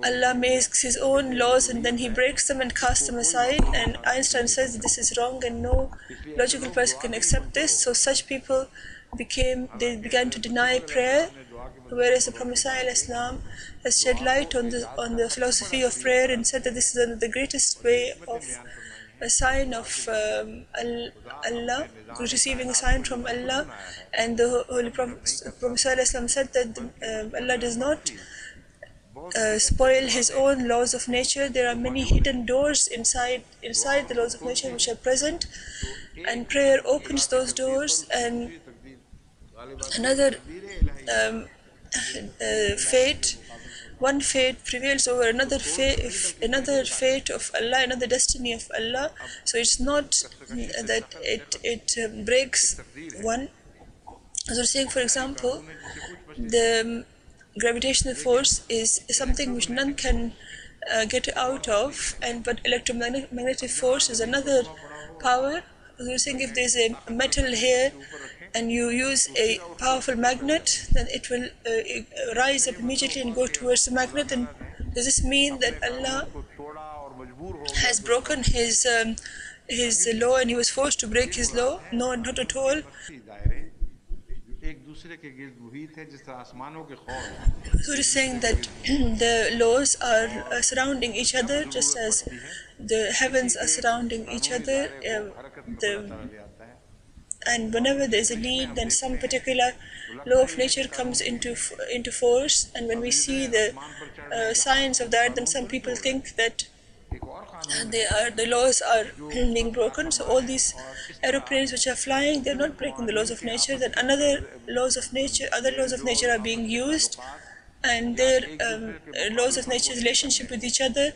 Allah makes His own laws and then He breaks them and casts them aside. And Einstein says that this is wrong and no logical person can accept this. So such people began to deny prayer, whereas the Prophet ﷺ has shed light on the philosophy of prayer and said that this is the greatest way of a sign of Allah, receiving a sign from Allah. And the Holy Prophet ﷺ said that Allah does not spoil His own laws of nature. There are many hidden doors inside the laws of nature which are present, and prayer opens those doors. And another one fate prevails over another fate of Allah, another destiny of Allah. So it's not that it breaks one. As I was saying, for example, the gravitational force is something which none can get out of, but electromagnetic force is another power. As I was saying, if there's a metal here and you use a powerful magnet, then it will rise up immediately and go towards the magnet. And does this mean that Allah has broken His law and He was forced to break His law? No, not at all. So it is saying that the laws are surrounding each other, just as the heavens are surrounding each other. And whenever there is a need, then some particular law of nature comes into force. And when we see the signs of that, then some people think that the laws are being broken. So all these aeroplanes which are flying, they're not breaking the laws of nature. Then other laws of nature are being used, and their laws of nature's relationship with each other,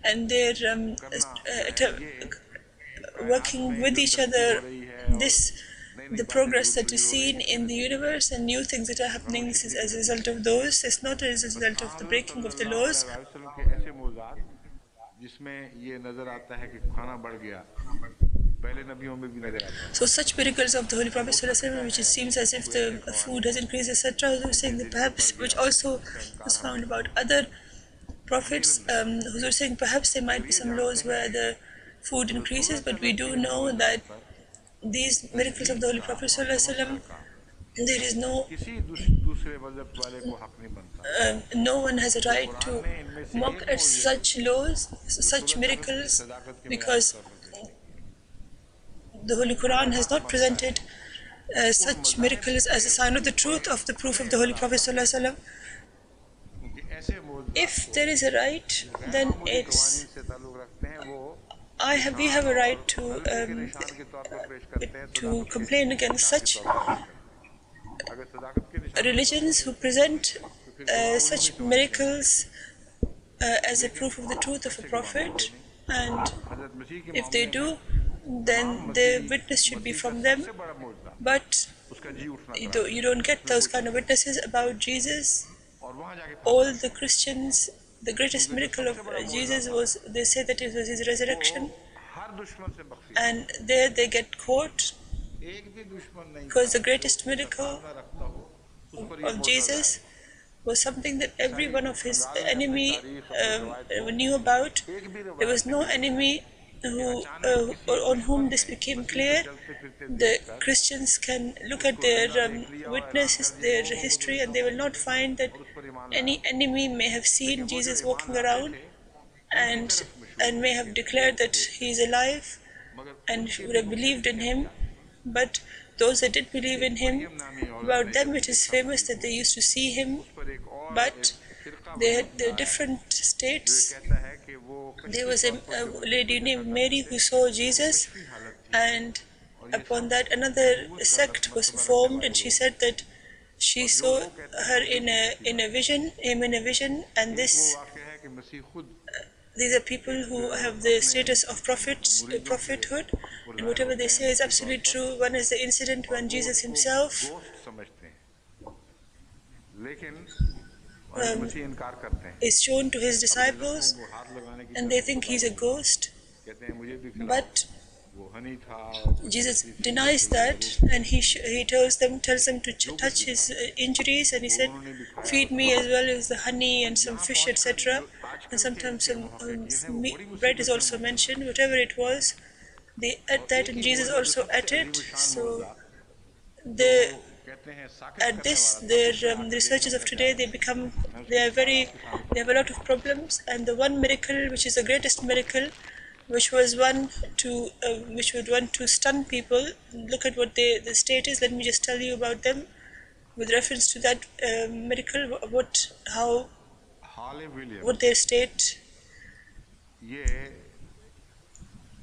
and their working with each other. The progress that is seen in the universe and new things that are happening, this is as a result of those. It's not as a result of the breaking of the laws. So such miracles of the Holy Prophet ﷺ, which it seems as if the food has increased, etc., Huzur saying that perhaps, which also was found about other prophets, Huzur saying perhaps there might be some laws where the food increases, but we do know that these miracles of the Holy Prophet ﷺ, there is no one has a right to mock at such laws, such miracles, because the Holy Quran has not presented such miracles as a sign of the truth of the proof of the Holy Prophet ﷺ. If there is a right, then we have a right to complain against such religions who present such miracles as a proof of the truth of a prophet, and if they do, then the witness should be from them. But you don't get those kind of witnesses about Jesus. All the Christians, the greatest miracle of Jesus was, they say that it was His resurrection, and there they get caught, because the greatest miracle of Jesus was something that every one of his enemy knew about. There was no enemy on whom this became clear. The Christians can look at their witnesses, their history, and they will not find that any enemy may have seen Jesus walking around and may have declared that he is alive and would have believed in him. But those that did believe in him, about them it is famous that they used to see him, but they had the different states. There was a lady named Mary who saw Jesus, and upon that another sect was formed, and she said that she saw her in a vision, him in a vision, and these are people who have the status of prophethood, and whatever they say is absolutely true. One is the incident when Jesus himself is shown to his disciples, and they think he's a ghost, but Jesus denies that, and he tells them to touch his injuries, and he said, "Feed me as well as the honey and some fish, etc." And sometimes some bread is also mentioned. Whatever it was, they ate that, and Jesus also ate it. So at this, their researchers of today, they have a lot of problems. And the one miracle, which is the greatest miracle, which would want to stun people. Look at what the state is. Let me just tell you about them with reference to that miracle. What their state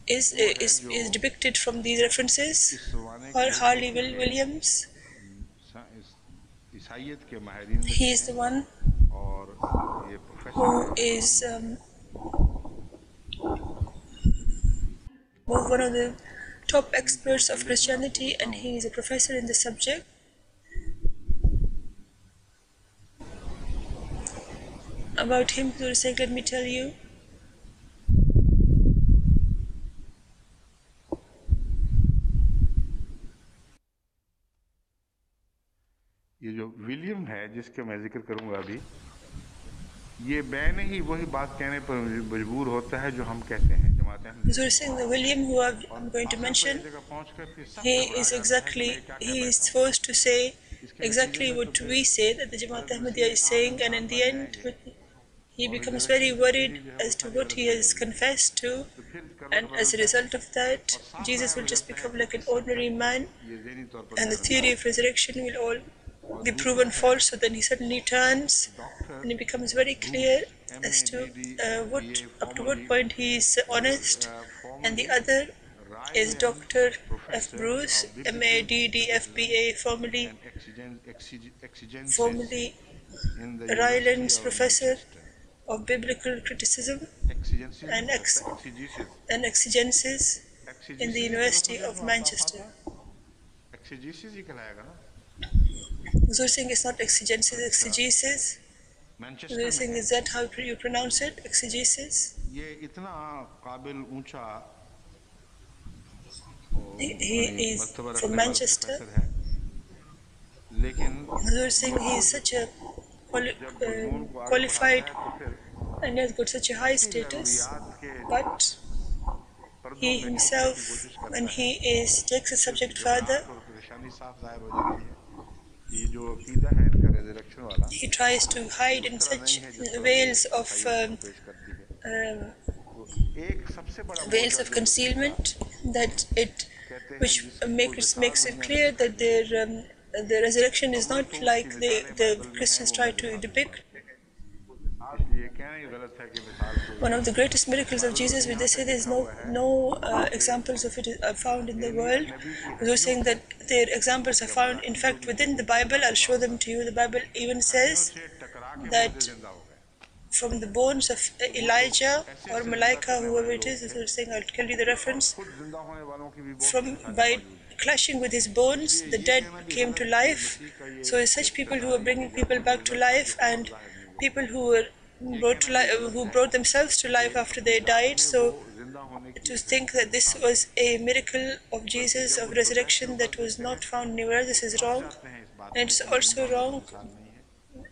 is depicted from these references. Or Harley Williams. He is the one who is one of the top experts of Christianity, and he is a professor in the subject. About him, for sake, let me tell you. ये जो William है जिसके मैं जिक्र करूंगा अभी, ये ban ही वही बात कहने पर मजबूर होता है जो हम कहते हैं जमातें हम। So saying the William who I'm going to mention, he is forced to say exactly what we say that the Jamaat Ahmadiyya is saying, and in the end he becomes very worried as to what he has confessed to, and as a result of that, Jesus will just become like an ordinary man, and the theory of resurrection will all be proven false. So then he suddenly turns, and it becomes very clear as to up to what point he is honest. And the other is Dr. F. Bruce, MADDFBA, formerly Ryland's Professor of Biblical Criticism and Exegesis in the University of Manchester. Zul Singh is not exegesis. Zul Singh, is that how you pronounce it? Exegesis? He is from Manchester. Zul Singh, he is such a qualified and has got such a high status, but he himself, when he takes a subject further, he tries to hide in such veils of concealment which makes it clear that the resurrection is not like the Christians try to depict. One of the greatest miracles of Jesus, which they say there is no examples of it are found in the world. They're saying that their examples are found, in fact, within the Bible. I'll show them to you. The Bible even says that from the bones of Elijah or Malaika, whoever it is, they're saying, I'll tell you the reference. By clashing with his bones, the dead came to life. So it's such people who are bringing people back to life, and people who were who brought themselves to life after they died. So to think that this was a miracle of Jesus, of resurrection, that was not found anywhere, this is wrong. And it's also wrong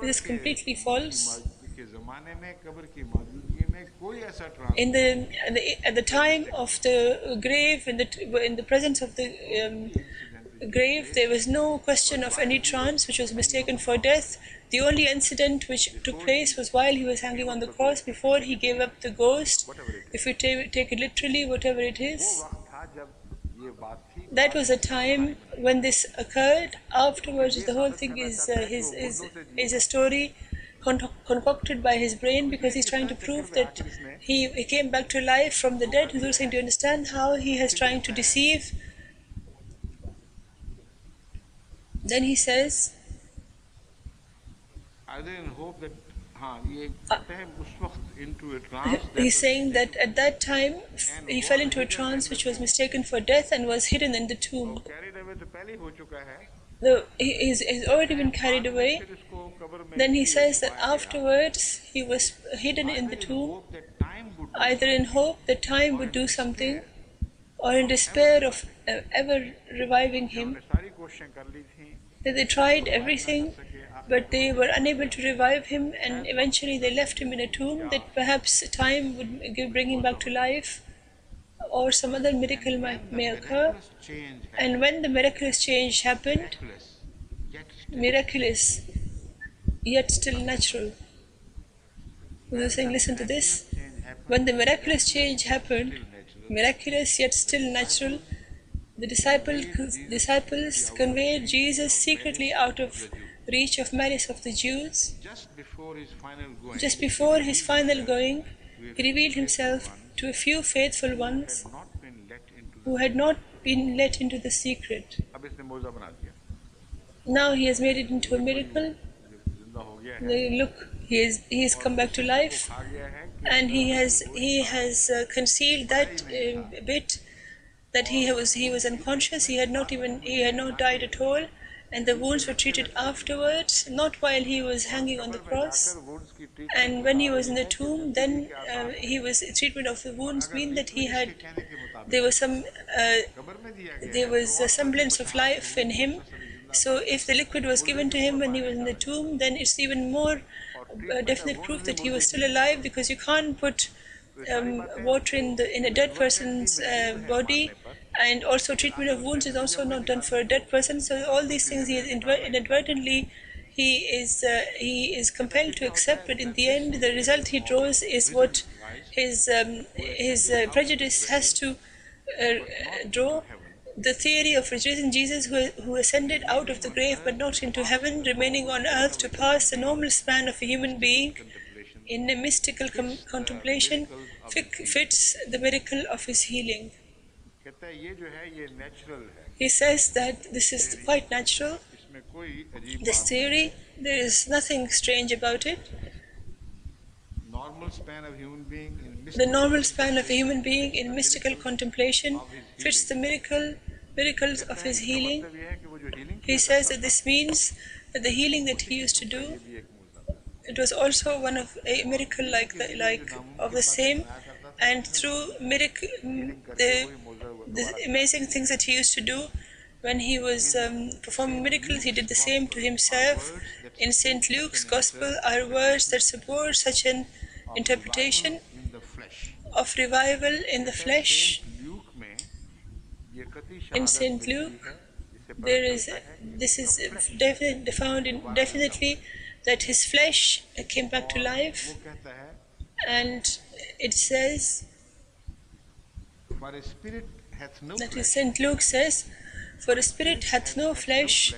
This is completely false. के ज़माने में कब्र की मौजूदगी में At the time of the grave, in the presence of the grave, there was no question of any trance which was mistaken for death. The only incident which took place was while he was hanging on the cross before he gave up the ghost. If you take it literally, whatever it is, that was a time when this occurred. Afterwards, the whole thing is a story concocted by his brain, because he's trying to prove that he came back to life from the dead. He's saying to understand how he is trying to deceive. Then he says, he's saying that at that time he fell into a trance which was mistaken for death and was hidden in the tomb. He's already been carried away. Then he says that afterwards he was hidden in the tomb, either in hope that time would do something, or in despair of ever reviving him. That they tried everything, but they were unable to revive him, and eventually they left him in a tomb, that perhaps time would bring him back to life, or some other miracle may occur. And when the miraculous change happened, miraculous yet still natural. We were saying, listen to this. When the miraculous change happened, miraculous yet still natural, the disciples conveyed Jesus secretly out of reach of malice of the Jews. Just before his final going, he revealed himself to a few faithful ones who had not been let into the secret. Now he has made it into a miracle. Look, he has come back to life, and he has concealed that bit, that he was unconscious. He had not died at all, and the wounds were treated afterwards, not while he was hanging on the cross. And when he was in the tomb, then treatment of the wounds mean that there was a semblance of life in him. So if the liquid was given to him when he was in the tomb, then it's even more definite proof that he was still alive, because you can't put water in a dead person's body, and also treatment of wounds is also not done for a dead person. So all these things inadvertently he is compelled to accept, but in the end the result he draws is what his prejudice has to draw. The theory of resurrecting Jesus, who ascended out of the grave but not into heaven, remaining on earth to pass the normal span of a human being in a mystical contemplation, fits the miracle of his healing. He says that this is quite natural, this theory. There is nothing strange about it. The normal span of a human being in mystical contemplation fits the miracles of his healing. He says that this means that the healing that he used to do, it was also one of a miracle of the same. And through the amazing things that he used to do, when he was performing miracles, he did the same to himself. In St. Luke's Gospel are words that support such an interpretation of revival in the flesh. In St. Luke, this is definitely that his flesh came back to life, and it says that St. Luke says, "For a spirit hath no flesh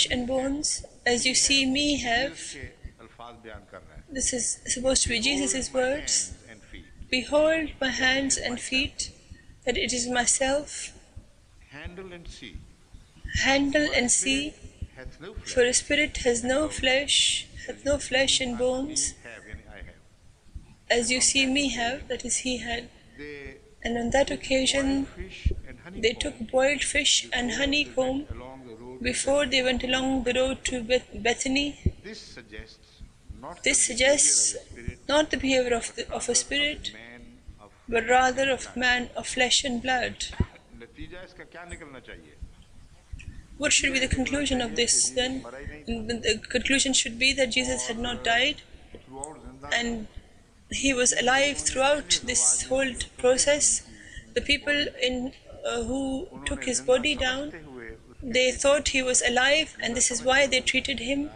and bones, as you see me have." This is supposed to be Jesus' words. "Behold my hands and feet, that it is myself. Handle and see, for a spirit hath no flesh and bones, as you see me have," that is, he had. And on that occasion, they took boiled fish and honeycomb before they went along the road to Bethany. This suggests not the behavior of a spirit, but rather of man of flesh and blood. What should be the conclusion of this then? The conclusion should be that Jesus had not died, and he was alive throughout this whole process. The people who took his body down, they thought he was alive, and this is why they treated him.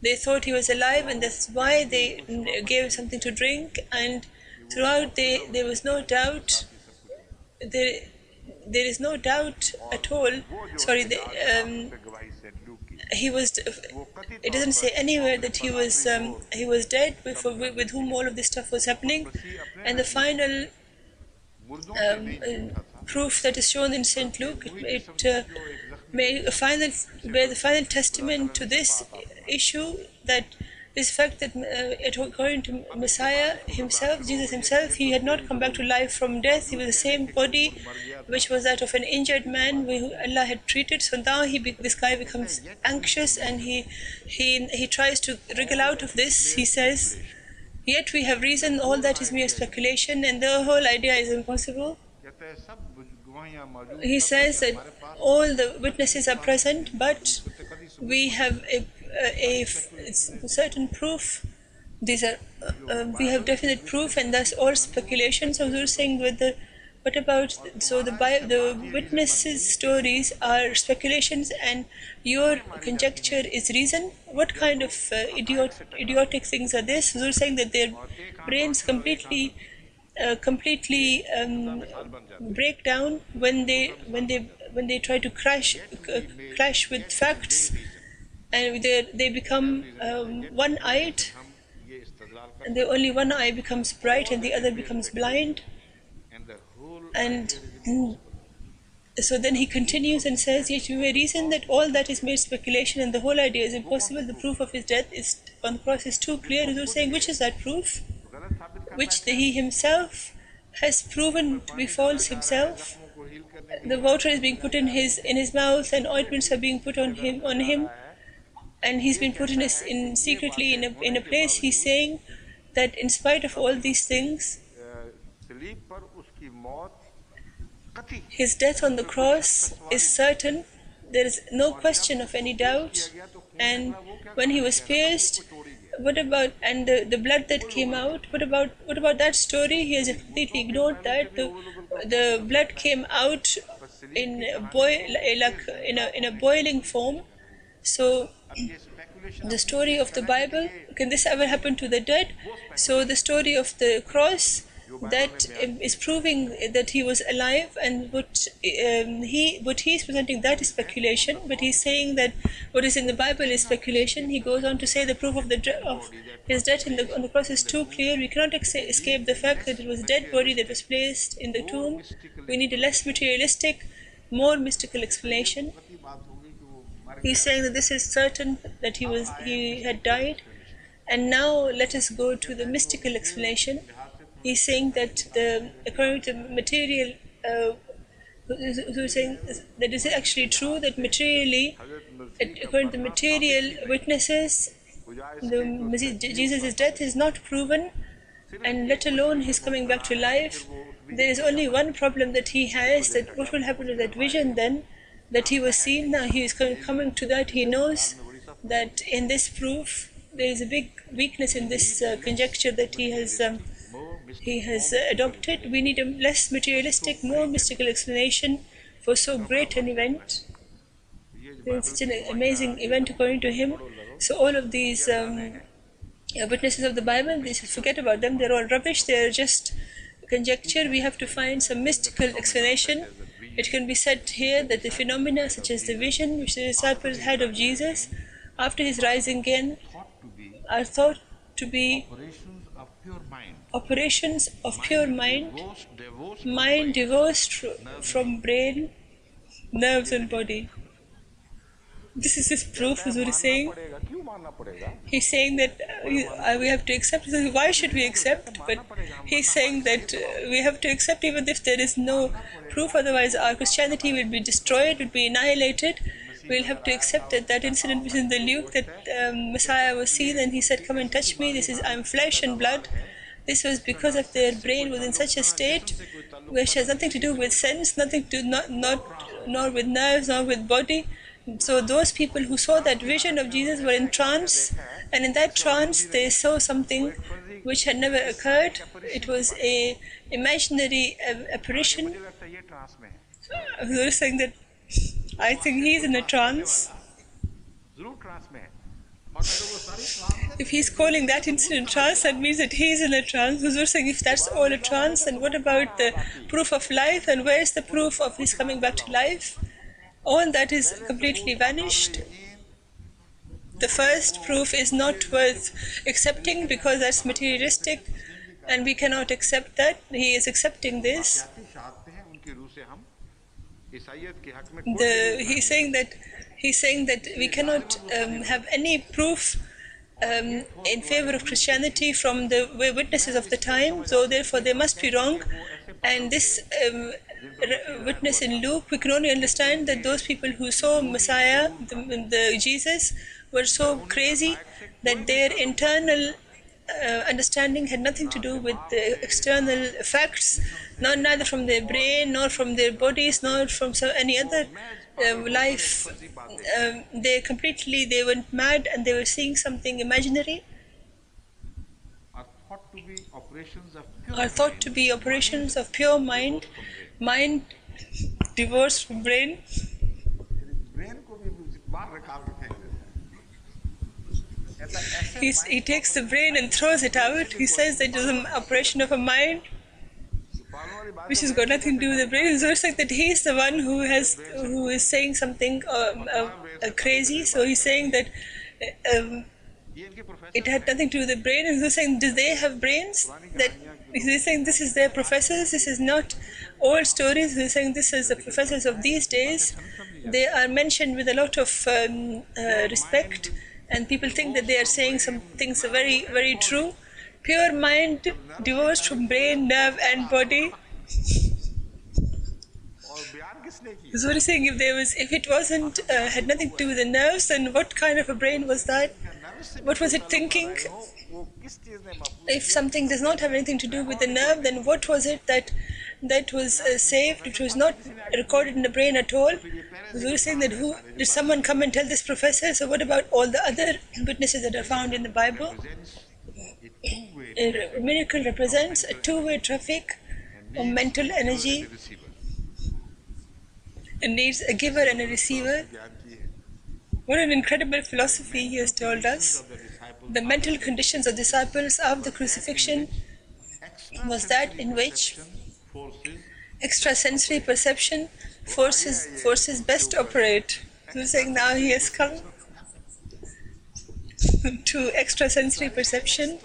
They thought he was alive, and that's why they gave him something to drink. And throughout, there was no doubt. There is no doubt at all. Sorry, he was. It doesn't say anywhere that he was dead with whom all of this stuff was happening. And the final proof that is shown in Saint Luke, it may bear the final testament to this issue, that this fact that according to Messiah himself, Jesus himself, he had not come back to life from death. He was the same body which was that of an injured man who Allah had treated. So now this guy becomes anxious, and he tries to wriggle out of this. He says, "Yet we have reason, all that is mere speculation, and the whole idea is impossible." He says that all the witnesses are present, but we have a certain proof. These are we have definite proof, and thus all speculation. So we're saying what about the witnesses' stories are speculations, and your conjecture is reason? What kind of idiotic things are this? We're saying that their brains completely break down when they try to clash with facts, and they become one-eyed, and the only one eye becomes bright and the other becomes blind. And so then he continues and says, "Yet you may reason that all that is mere speculation, and the whole idea is impossible. The proof of his death is on the cross is too clear." He's saying, which is that proof? Which he himself has proven to be false himself. The water is being put in his mouth, and ointments are being put on him, and he's been put in secretly in a place. He's saying that in spite of all these things, his death on the cross is certain. There is no question of any doubt. And when he was pierced, what about the blood that came out? What about that story? He has completely ignored that. The blood came out in a boiling foam. So the story of the Bible, can this ever happen to the dead? So the story of the cross, that is proving that he was alive, and what he's presenting, that is speculation. But he's saying that what is in the Bible is speculation. He goes on to say the proof of his death on the cross is too clear. We cannot escape the fact that it was a dead body that was placed in the tomb. We need a less materialistic, more mystical explanation. He's saying that this is certain, that he had died. And now let us go to the mystical explanation. He's saying that according to material, saying that is actually true, that materially, according to material witnesses, Jesus' death is not proven, and let alone his coming back to life. There is only one problem that he has, that what will happen to that vision then, that he was seen. Now he is coming to that. He knows that in this proof, there is a big weakness in this conjecture that he has adopted. We need a less materialistic, more mystical explanation for so great an event. It's such an amazing event according to him. So all of these witnesses of the Bible, they should forget about them. They're all rubbish. They're just conjecture. We have to find some mystical explanation. It can be said here that the phenomena such as the vision which the disciples had of Jesus after his rising again are thought to be operations of pure mind divorced from brain, nerves and body. This is his proof, as he's saying. He's saying that we have to accept. Why should we accept? But he's saying that we have to accept even if there is no proof, otherwise our Christianity will be destroyed, will be annihilated. We'll have to accept that incident which is in the Luke, that Messiah was seen and he said, "Come and touch me, I'm flesh and blood." This was because of their brain was in such a state which has nothing to do with sense, nothing to nor with nerves, nor with body. So those people who saw that vision of Jesus were in trance, and in that trance they saw something which had never occurred. It was a imaginary apparition. Huzur is saying that I think he is in a trance. If he's calling that incident trance, that means that he is in a trance. Huzur saying if that's all a trance, then what about the proof of life, and where is the proof of his coming back to life? All that is completely vanished. The first proof is not worth accepting because that's materialistic and we cannot accept that. He is accepting this. He's saying that we cannot have any proof in favor of Christianity from the witnesses of the time, so therefore they must be wrong. And this witness in Luke, we can only understand that those people who saw Messiah, the Jesus, were so crazy that their internal understanding had nothing to do with the external facts, neither from their brain, nor from their bodies, nor from any other life. They went mad and they were seeing something imaginary. Are thought to be operations of pure mind, mind divorced from brain. He takes the brain and throws it out. He says that it is an operation of a mind which has got nothing to do with the brain. So it's like that he is the one who is saying something crazy. So he's saying that it had nothing to do with the brain, and he's saying, do they have brains? That he's saying this is their professors. This is not old stories. He's saying this is the professors of these days. They are mentioned with a lot of respect, and people think that they are saying some things very, very true. Pure mind divorced from brain, nerve, and body. So what he's saying, if it wasn't had nothing to do with the nerves, then what kind of a brain was that? What was it thinking? If something does not have anything to do with the nerve, then what was it that was saved, which was not recorded in the brain at all? So we're saying that did someone come and tell this professor? So what about all the other witnesses that are found in the Bible? A miracle represents a two-way traffic of mental energy. It needs a giver and a receiver. What an incredible philosophy he has told us. The mental conditions of disciples of the crucifixion was that in which extrasensory perception forces best operate. So he's saying now he has come to extrasensory perception.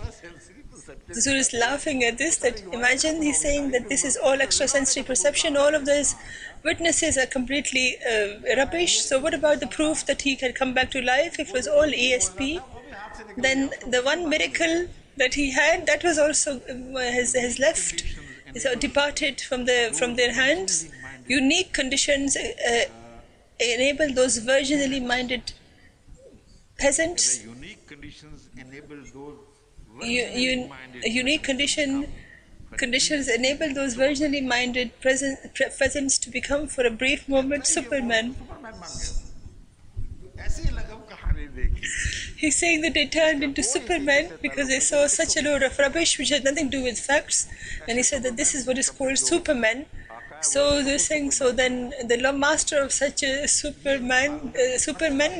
Zul is laughing at this, that imagine he's saying that this is all extrasensory perception, all of those witnesses are completely rubbish. So what about the proof that he can come back to life? If it was all ESP, then the one miracle that he had, that was also has left, so departed from their hands. Unique conditions enable those virginally minded peasants. Unique conditions enable those virginally minded peasants to become for a brief moment supermen. He's saying that they turned into supermen because they saw such a load of rubbish which had nothing to do with facts, and he said that this is what is called supermen. So they're saying, so then the master of such a superman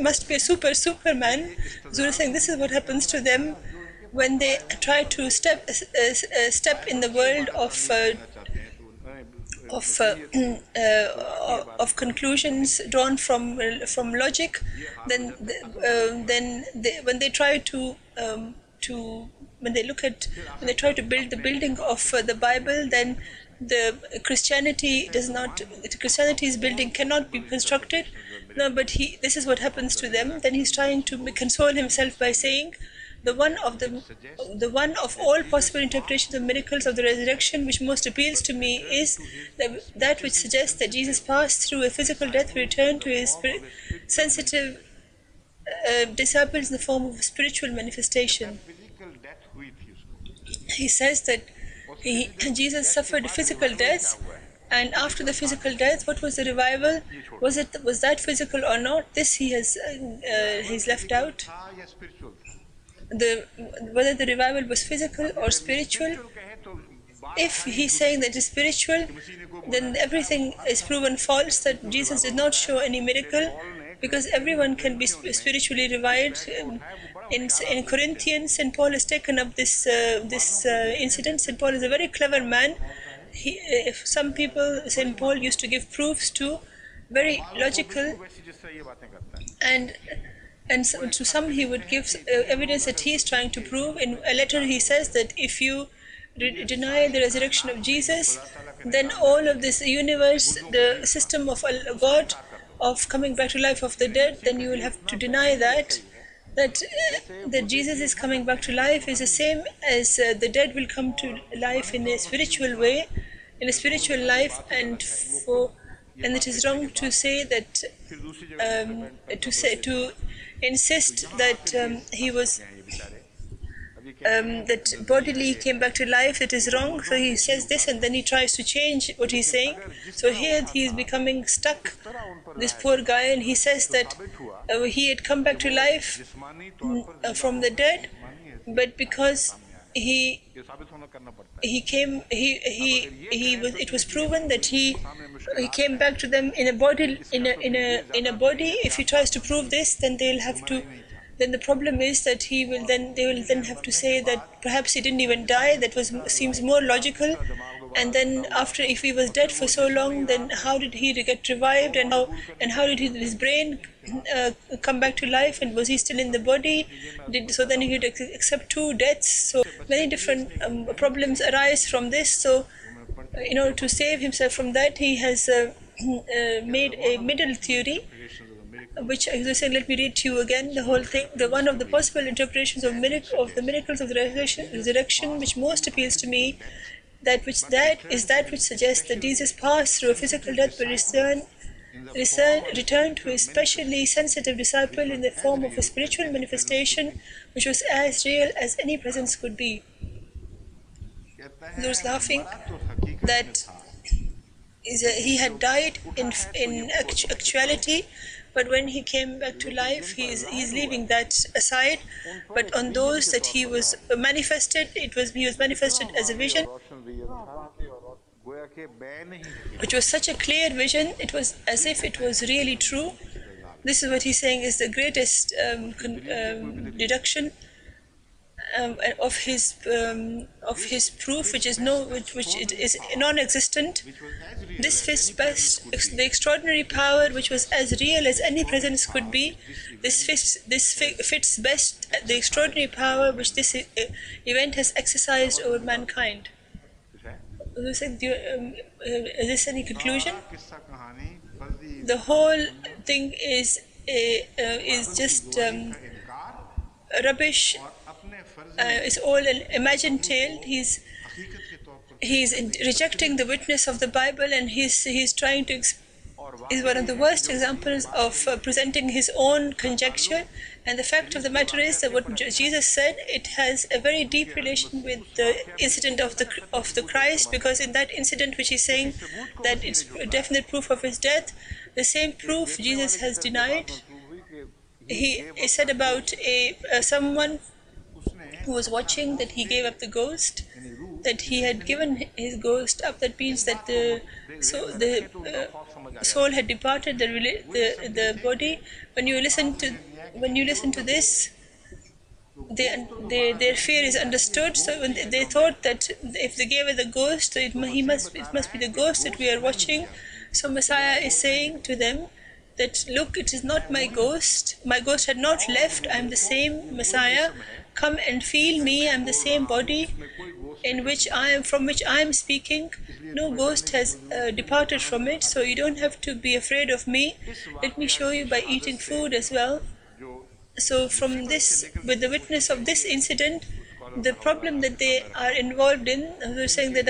must be a superman. So they're saying this is what happens to them when they try to step in the world of conclusions drawn from logic. Then when they try to try to build the building of the Bible, then Christianity's building cannot be constructed. No, but this is what happens to them. Then he's trying to console himself by saying, the one of all possible interpretations of miracles of the resurrection which most appeals to me is that which suggests that Jesus passed through a physical death, returned to his sensitive disciples in the form of a spiritual manifestation. He says that Jesus suffered a physical death, and after the physical death, what was the revival? Was that physical or not? This he's left out. whether the revival was physical or spiritual. If he's saying that it's spiritual, then everything is proven false, that Jesus did not show any miracle, because everyone can be spiritually revived. In Corinthians, St. Paul has taken up this incident. St. Paul is a very clever man. If some people, St. Paul used to give proofs to, very logical, and to some he would give evidence that he is trying to prove. In a letter he says that if you deny the resurrection of Jesus, then all of this universe, the system of God, of coming back to life of the dead, then you will have to deny that Jesus is coming back to life is the same as the dead will come to life in a spiritual way, in a spiritual life, and it is wrong to say that to insist that he was that bodily came back to life. It is wrong. So he says this and then he tries to change what he's saying. So here he is becoming stuck, this poor guy, and he says that he had come back to life from the dead, but because it was proven that he came back to them in a body. If he tries to prove this, then then the problem is that they will then have to say that perhaps he didn't even die. That seems more logical. And then after, if he was dead for so long, then how did he get revived, and how did his brain come back to life, and was he still in the body? So then he would accept two deaths. So many different problems arise from this. So in order to save himself from that, he has made a middle theory, which I was saying. Let me read to you again the whole thing. One of the possible interpretations of the miracles of the resurrection, which most appeals to me, which suggests that Jesus passed through a physical death but returned to a specially sensitive disciple in the form of a spiritual manifestation which was as real as any presence could be. He was laughing that he had died in actuality, but when he came back to life, he's leaving that aside. But on those that he was manifested, he was manifested as a vision, which was such a clear vision. It was as if it was really true. This is what he's saying is the greatest deduction of his proof, which is non-existent. This fits best the extraordinary power, which was as real as any presence could be. This fits best the extraordinary power which this event has exercised over mankind. Is this any conclusion? The whole thing is just rubbish. It's all an imagined tale. He's rejecting the witness of the Bible, and he's trying to is one of the worst examples of presenting his own conjecture. And the fact of the matter is that what Jesus said, it has a very deep relation with the incident of the Christ, because in that incident which he's saying that it's a definite proof of his death, the same proof Jesus has denied. He said about someone who was watching that he gave up the ghost, that he had given his ghost up. That means that the soul had departed the body. When you listen to this, their fear is understood. So when they thought that if they gave it the ghost, it must be the ghost that we are watching. So Messiah is saying to them that, look, it is not my ghost. My ghost had not left. I am the same Messiah. Come and feel me. I am the same body from which I am speaking. No ghost has departed from it, so you don't have to be afraid of me. Let me show you by eating food as well. So from this, with the witness of this incident, the problem that they are involved in, I was saying that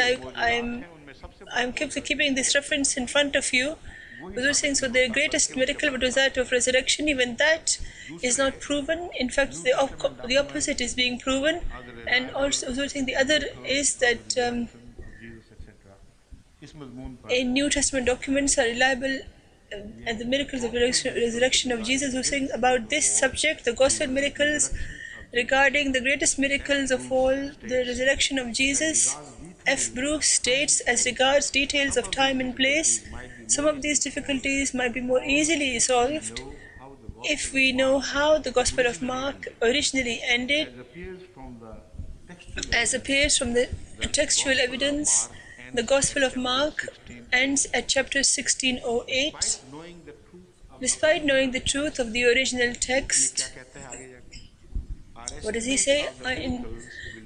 I'm keeping this reference in front of you. I was saying, so the greatest miracle was that of resurrection. Even that is not proven. In fact, the opposite is being proven. And also saying the other is that in New Testament documents are reliable, and the miracles of resurrection of Jesus, who saying about this subject, the gospel miracles, Regarding the greatest miracles of all, the resurrection of Jesus, F. Bruce states, as regards details of time and place, some of these difficulties might be more easily solved if we know how the Gospel of Mark originally ended. As appears from the textual evidence, the Gospel of Mark ends at chapter 1608. Despite knowing the truth of the original text, what does he say?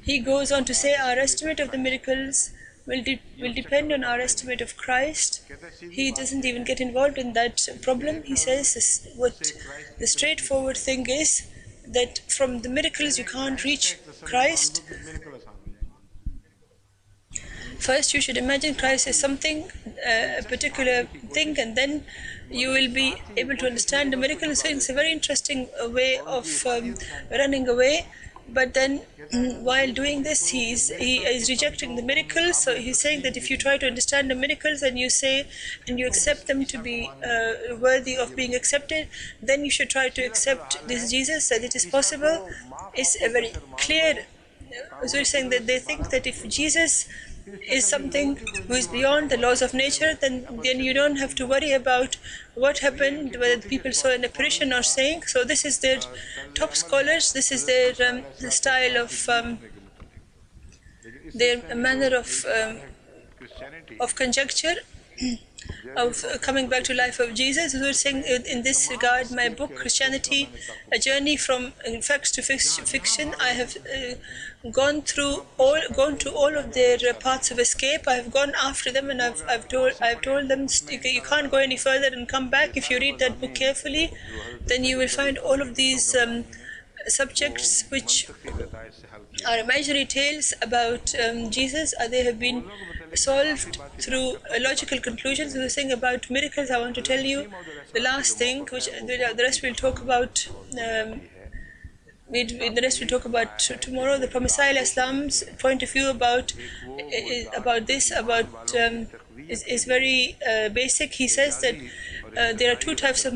He goes on to say, our estimate of the miracles will depend on our estimate of Christ. He doesn't even get involved in that problem. He says what the straightforward thing is that from the miracles you can't reach Christ. First, you should imagine Christ as something, a particular thing, and then you will be able to understand the miracle. So it's a very interesting way of running away. But then, while doing this, he is rejecting the miracles. So he's saying that if you try to understand the miracles and you say and you accept them to be worthy of being accepted, then you should try to accept this Jesus, that it is possible. It's a very clear. So he's saying that they think that if Jesus is something who is beyond the laws of nature, then you don't have to worry about what happened, whether the people saw an apparition or saying. So this is their top scholars, this is their style of their manner of conjecture of coming back to life of Jesus. We were saying in this regard, my book Christianity, A Journey from Facts to Fiction, I have gone to all of their paths of escape. I have gone after them, and I've told them you can't go any further and come back. If you read that book carefully, then you will find all of these subjects which are imaginary tales about Jesus. They have been solved through logical conclusions. We were saying about miracles. I want to tell you the last thing, which the rest we'll talk about. The rest we'll talk about tomorrow. The Prophet Islam's point of view about this is very basic. He says that there are two types of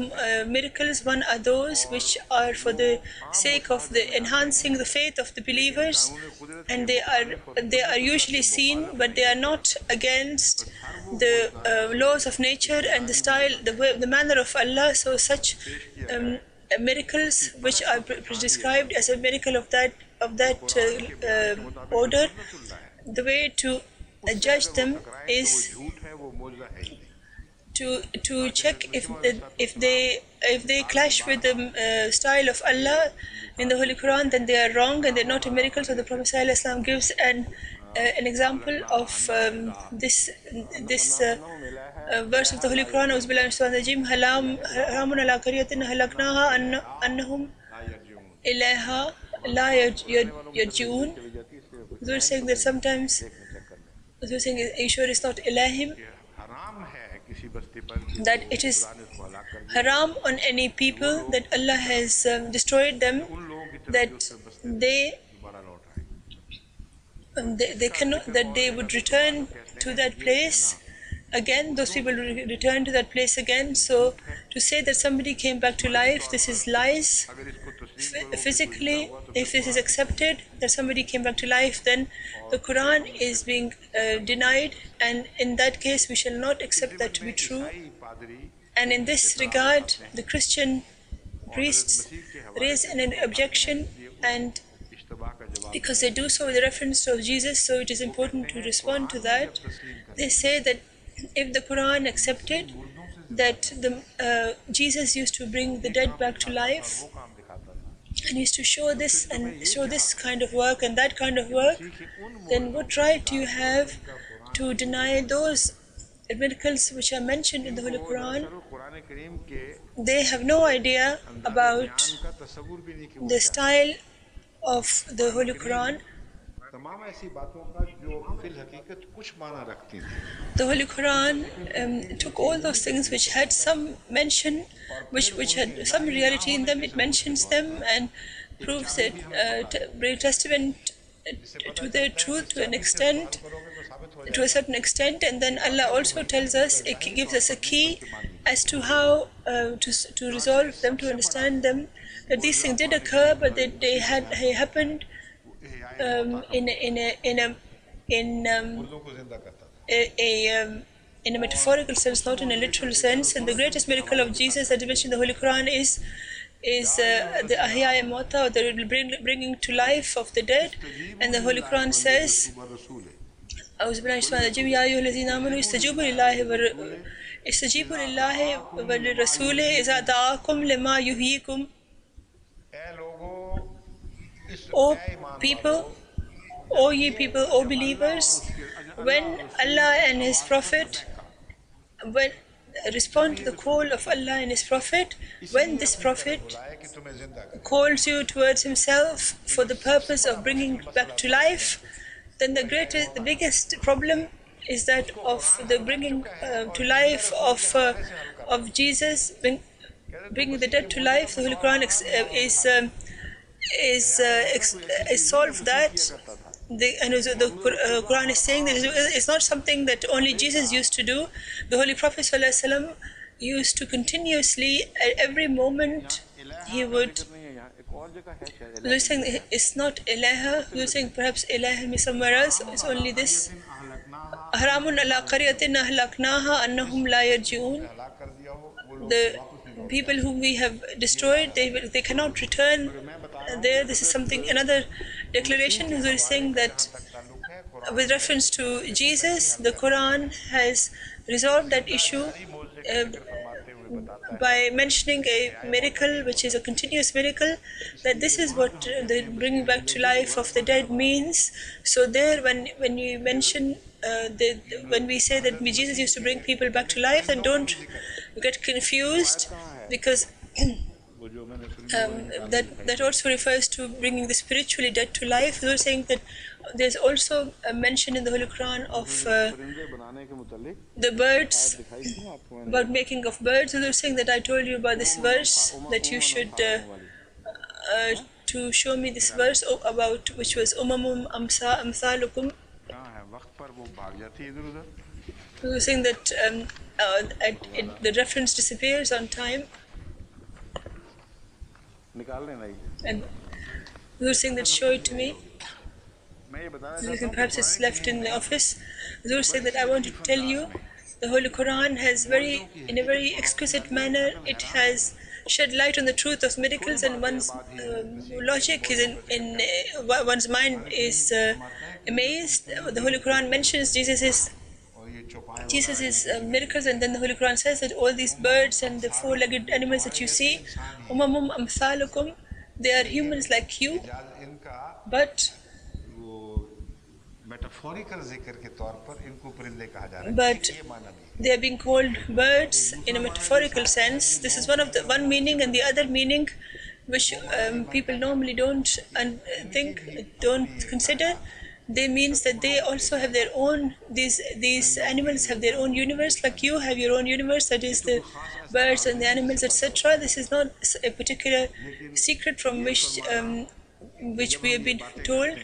miracles. One are those which are for the sake of the enhancing the faith of the believers, and they are usually seen, but they are not against the laws of nature and the style, the manner of Allah. So such miracles which are described as a miracle of that order, the way to judge them is to check if they clash with the style of Allah in the Holy Quran, then they are wrong and they're not a miracle. So the Prophet ﷺ gives an example of this verse of the Holy Quran. أعوذ بالله من الشيطان الرجيم حرام على قرية أهلكناها أنهم إليها لا يرجعون. They're saying that sometimes they're saying, are you sure it's not Ilahim? That it is haram on any people that Allah has destroyed them, that they cannot, that they would return to that place again. Those people will return to that place again. So to say that somebody came back to life, this is lies. Physically, if this is accepted that somebody came back to life, then the Quran is being denied, and in that case we shall not accept that to be true. And in this regard, the Christian priests raise an objection, and because they do so with reference to Jesus, so it is important to respond to that. They say that if the Quran accepted that Jesus used to bring the dead back to life, and used to show this and show this kind of work and that kind of work, then what right do you have to deny those miracles which are mentioned in the Holy Quran? They have no idea about the style of the Holy Quran. The Holy Quran took all those things which had some mention, which had some reality in them. It mentions them and proves it, bring testament to their truth to an extent, to a certain extent. And then Allah also tells us, it gives us a key as to how to resolve them, to understand them. that these things did occur, but that they happened in in a metaphorical sense, not in a literal sense. And the greatest miracle of Jesus that is mentioned in the Holy Quran is the Ahya Mota, or the bringing to life of the dead. And the Holy Quran says, أعوذ بالله من الشيطان الرجيم يا أيها الذين آمنوا استجيبوا لله وللرسول إذا دعاكم لما يحييكم. O people, O ye people, O believers, when Allah and His Prophet respond to the call of Allah and His Prophet, when this Prophet calls you towards Himself for the purpose of bringing back to life, then the biggest problem is that of the bringing to life of Jesus, bringing the dead to life. The Holy Quran is solved that. The Quran is saying that it's not something that only Jesus used to do. The Holy Prophet ﷺ used to continuously, at every moment, he would. They're saying it's not ilaha. They're saying perhaps ilaha is somewhere else. It's only this. Haramun ala qaryatin ahlaknaha annahum la yarji'un. The people whom we have destroyed, they cannot return there. This is something, another declaration who is saying that with reference to Jesus, the Quran has resolved that issue by mentioning a miracle which is a continuous miracle, that this is what the bringing back to life of the dead means. So there, when you mention when we say that Jesus used to bring people back to life, then don't get confused, because that also refers to bringing the spiritually dead to life. They're saying that there's also a mention in the Holy Quran of the birds, about making of birds. So they're saying that I told you about this verse, that you should to show me this verse about which was umamum amsalukum. So they're saying that the reference disappears on time. And we were saying that show it to me. Perhaps it's left in the office. We were saying that I want to tell you, the Holy Quran has in a very exquisite manner, it has shed light on the truth of miracles, and one's logic is one's mind is amazed. The Holy Quran mentions Jesus' miracles, and then the Holy Quran says that all these birds and the four-legged animals that you see, umamum amthalukum, they are humans like you, but they are being called birds in a metaphorical sense. This is one meaning, and the other meaning, which people normally don't consider. They means that they also have their own. These animals have their own universe, like you have your own universe. That is the birds and the animals, etc. This is not a particular secret from which we have been told.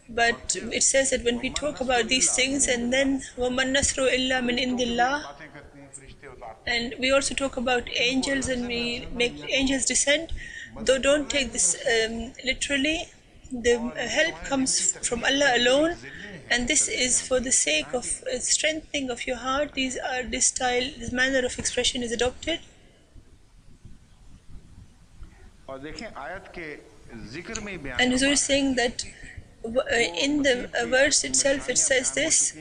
But it says that when we talk about these things, and then وَمَن نَصْرُ إِلَّا مِنْ إِنْدِ اللَّهِ, and we also talk about angels, and we make angels descend, though don't take this literally. The help comes from Allah alone, and this is for the sake of strengthening of your heart. This manner of expression is adopted. And Huzur is saying that in the verse itself it says this: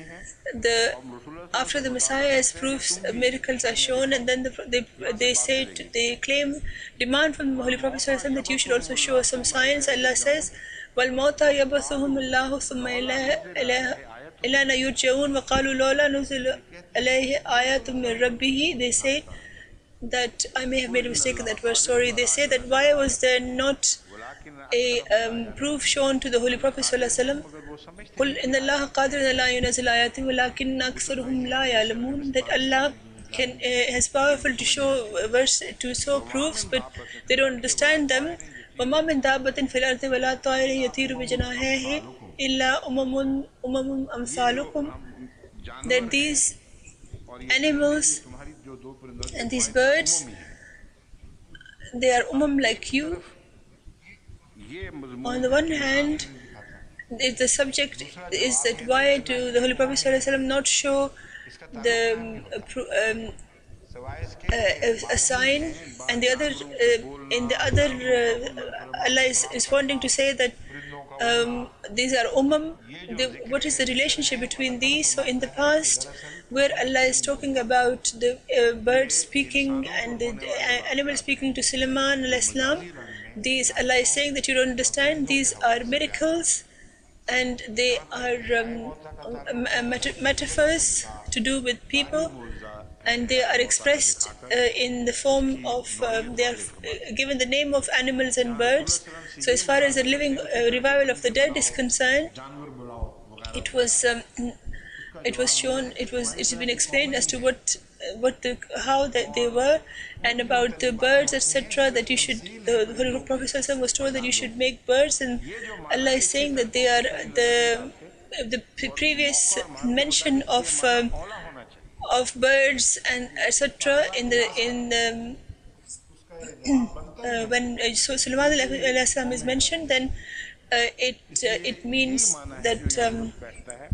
after the Messiah's proofs, miracles are shown, and then they demand from the Holy Prophet ﷺ that you should also show us some signs. Allah says, وَالْمَوْتَى يَبْعَثُهُمُ اللَّهُ ثُمَّ إِلَيْنَا يُرْجَعُونَ وَقَالُوا لَوْلَا نُزِّلَ عَلَيْهِ آيَاتٌ مِّن رَبِّهِ. They say that, I may have made a mistake in that verse, sorry. They say that why was there not a proof shown to the Holy Prophet ﷺ? قُلْ إِنَّ اللَّهَ قَادِرٌ عَلَىٰ يُنَزِّلَ آيَاتٍ وَلَٰكِنَّ أَكْثَرُهُمْ لَا يَعْلَمُونَ. That Allah is powerful to show proofs, but they don't understand them. وَمَا مِن دَابَّةٍ فِي الْأَرْضِ وَلَا طَائِرٍ يَطِيرُ بِجَنَاحَيْهِ إِلَّا أُمَمٌ أَمْثَالُكُمْ. That these animals and these birds, they are like you, On the one hand, the subject is that why do the Holy Prophet ﷺ not show the a sign, and the other in the other Allah is responding to say that these are what is the relationship between these? So in the past, where Allah is talking about the birds speaking and the animal speaking to Sulaiman al-Islam, these Allah is saying that you don't understand, these are miracles and they are metaphors to do with people, and they are expressed in the form of they are given the name of animals and birds. So as far as the living revival of the dead is concerned, it was shown, it's been explained as to how that they were, and about the birds, etc., that you should, the Holy Prophet ﷺ was told that you should make birds, and Allah is saying that they are the previous mention of birds and etc. in the when Sulaiman al-Islam is mentioned, then it means that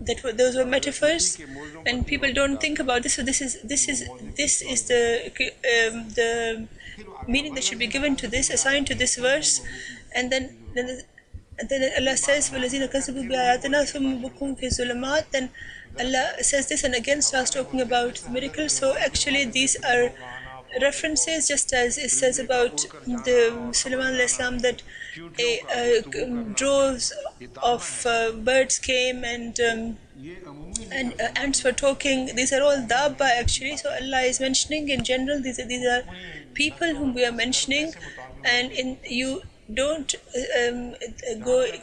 that those were metaphors, and people don't think about this. So this is the meaning that should be given to this, assigned to this verse, and then Allah says, وَالَّذِينَ كَذَّبُوا بِآيَاتِنَا ثُمَّ بُكُمْ فِي الظُّلُمَاتِ. Then Allah says this, and again starts talking about miracles. So actually these are references, just as it says about the Sulaiman al-Islam that droves of birds came and ants were talking. These are all dabba actually. So Allah is mentioning in general, these are people whom we are mentioning, and you don't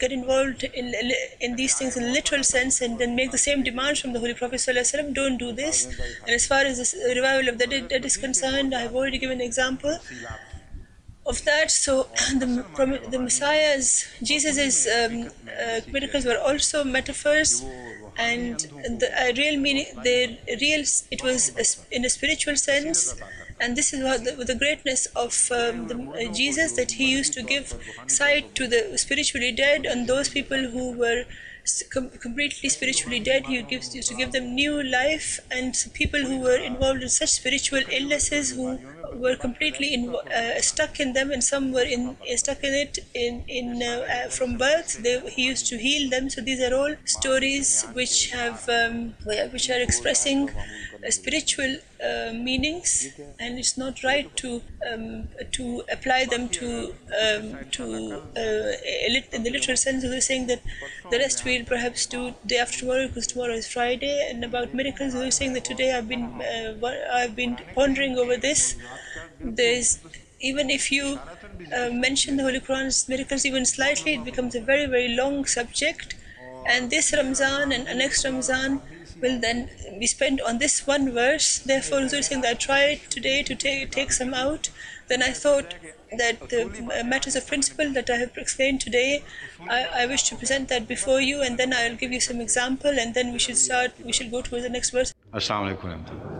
get involved in these things in literal sense and then make the same demands from the Holy Prophet ﷺ. Don't do this. And as far as this revival of the dead is concerned, I have already given an example of that. So the Messiah's, Jesus's miracles were also metaphors, and the real meaning, it was in a spiritual sense. And this is what the greatness of Jesus, that he used to give sight to the spiritually dead, and those people who were completely spiritually dead, he used to give them new life. And people who were involved in such spiritual illnesses, who were completely stuck in them, and some were stuck in it from birth, he used to heal them. So these are all stories which are expressing spiritual meanings, and it's not right to apply them to in the literal sense. We're saying that the rest we'll perhaps do day after tomorrow, because tomorrow is Friday. And about miracles, we're saying that today I've been pondering over this. Even if you mention the Holy Quran's miracles even slightly, it becomes a very, very long subject. And this Ramzan and next Ramzan will then be spent on this one verse. Therefore, we're saying that I tried today to take some out. Then I thought that the matters of principle that I have explained today, I wish to present that before you, and then I'll give you some example, and then we should go towards the next verse. Assalamu alaikum.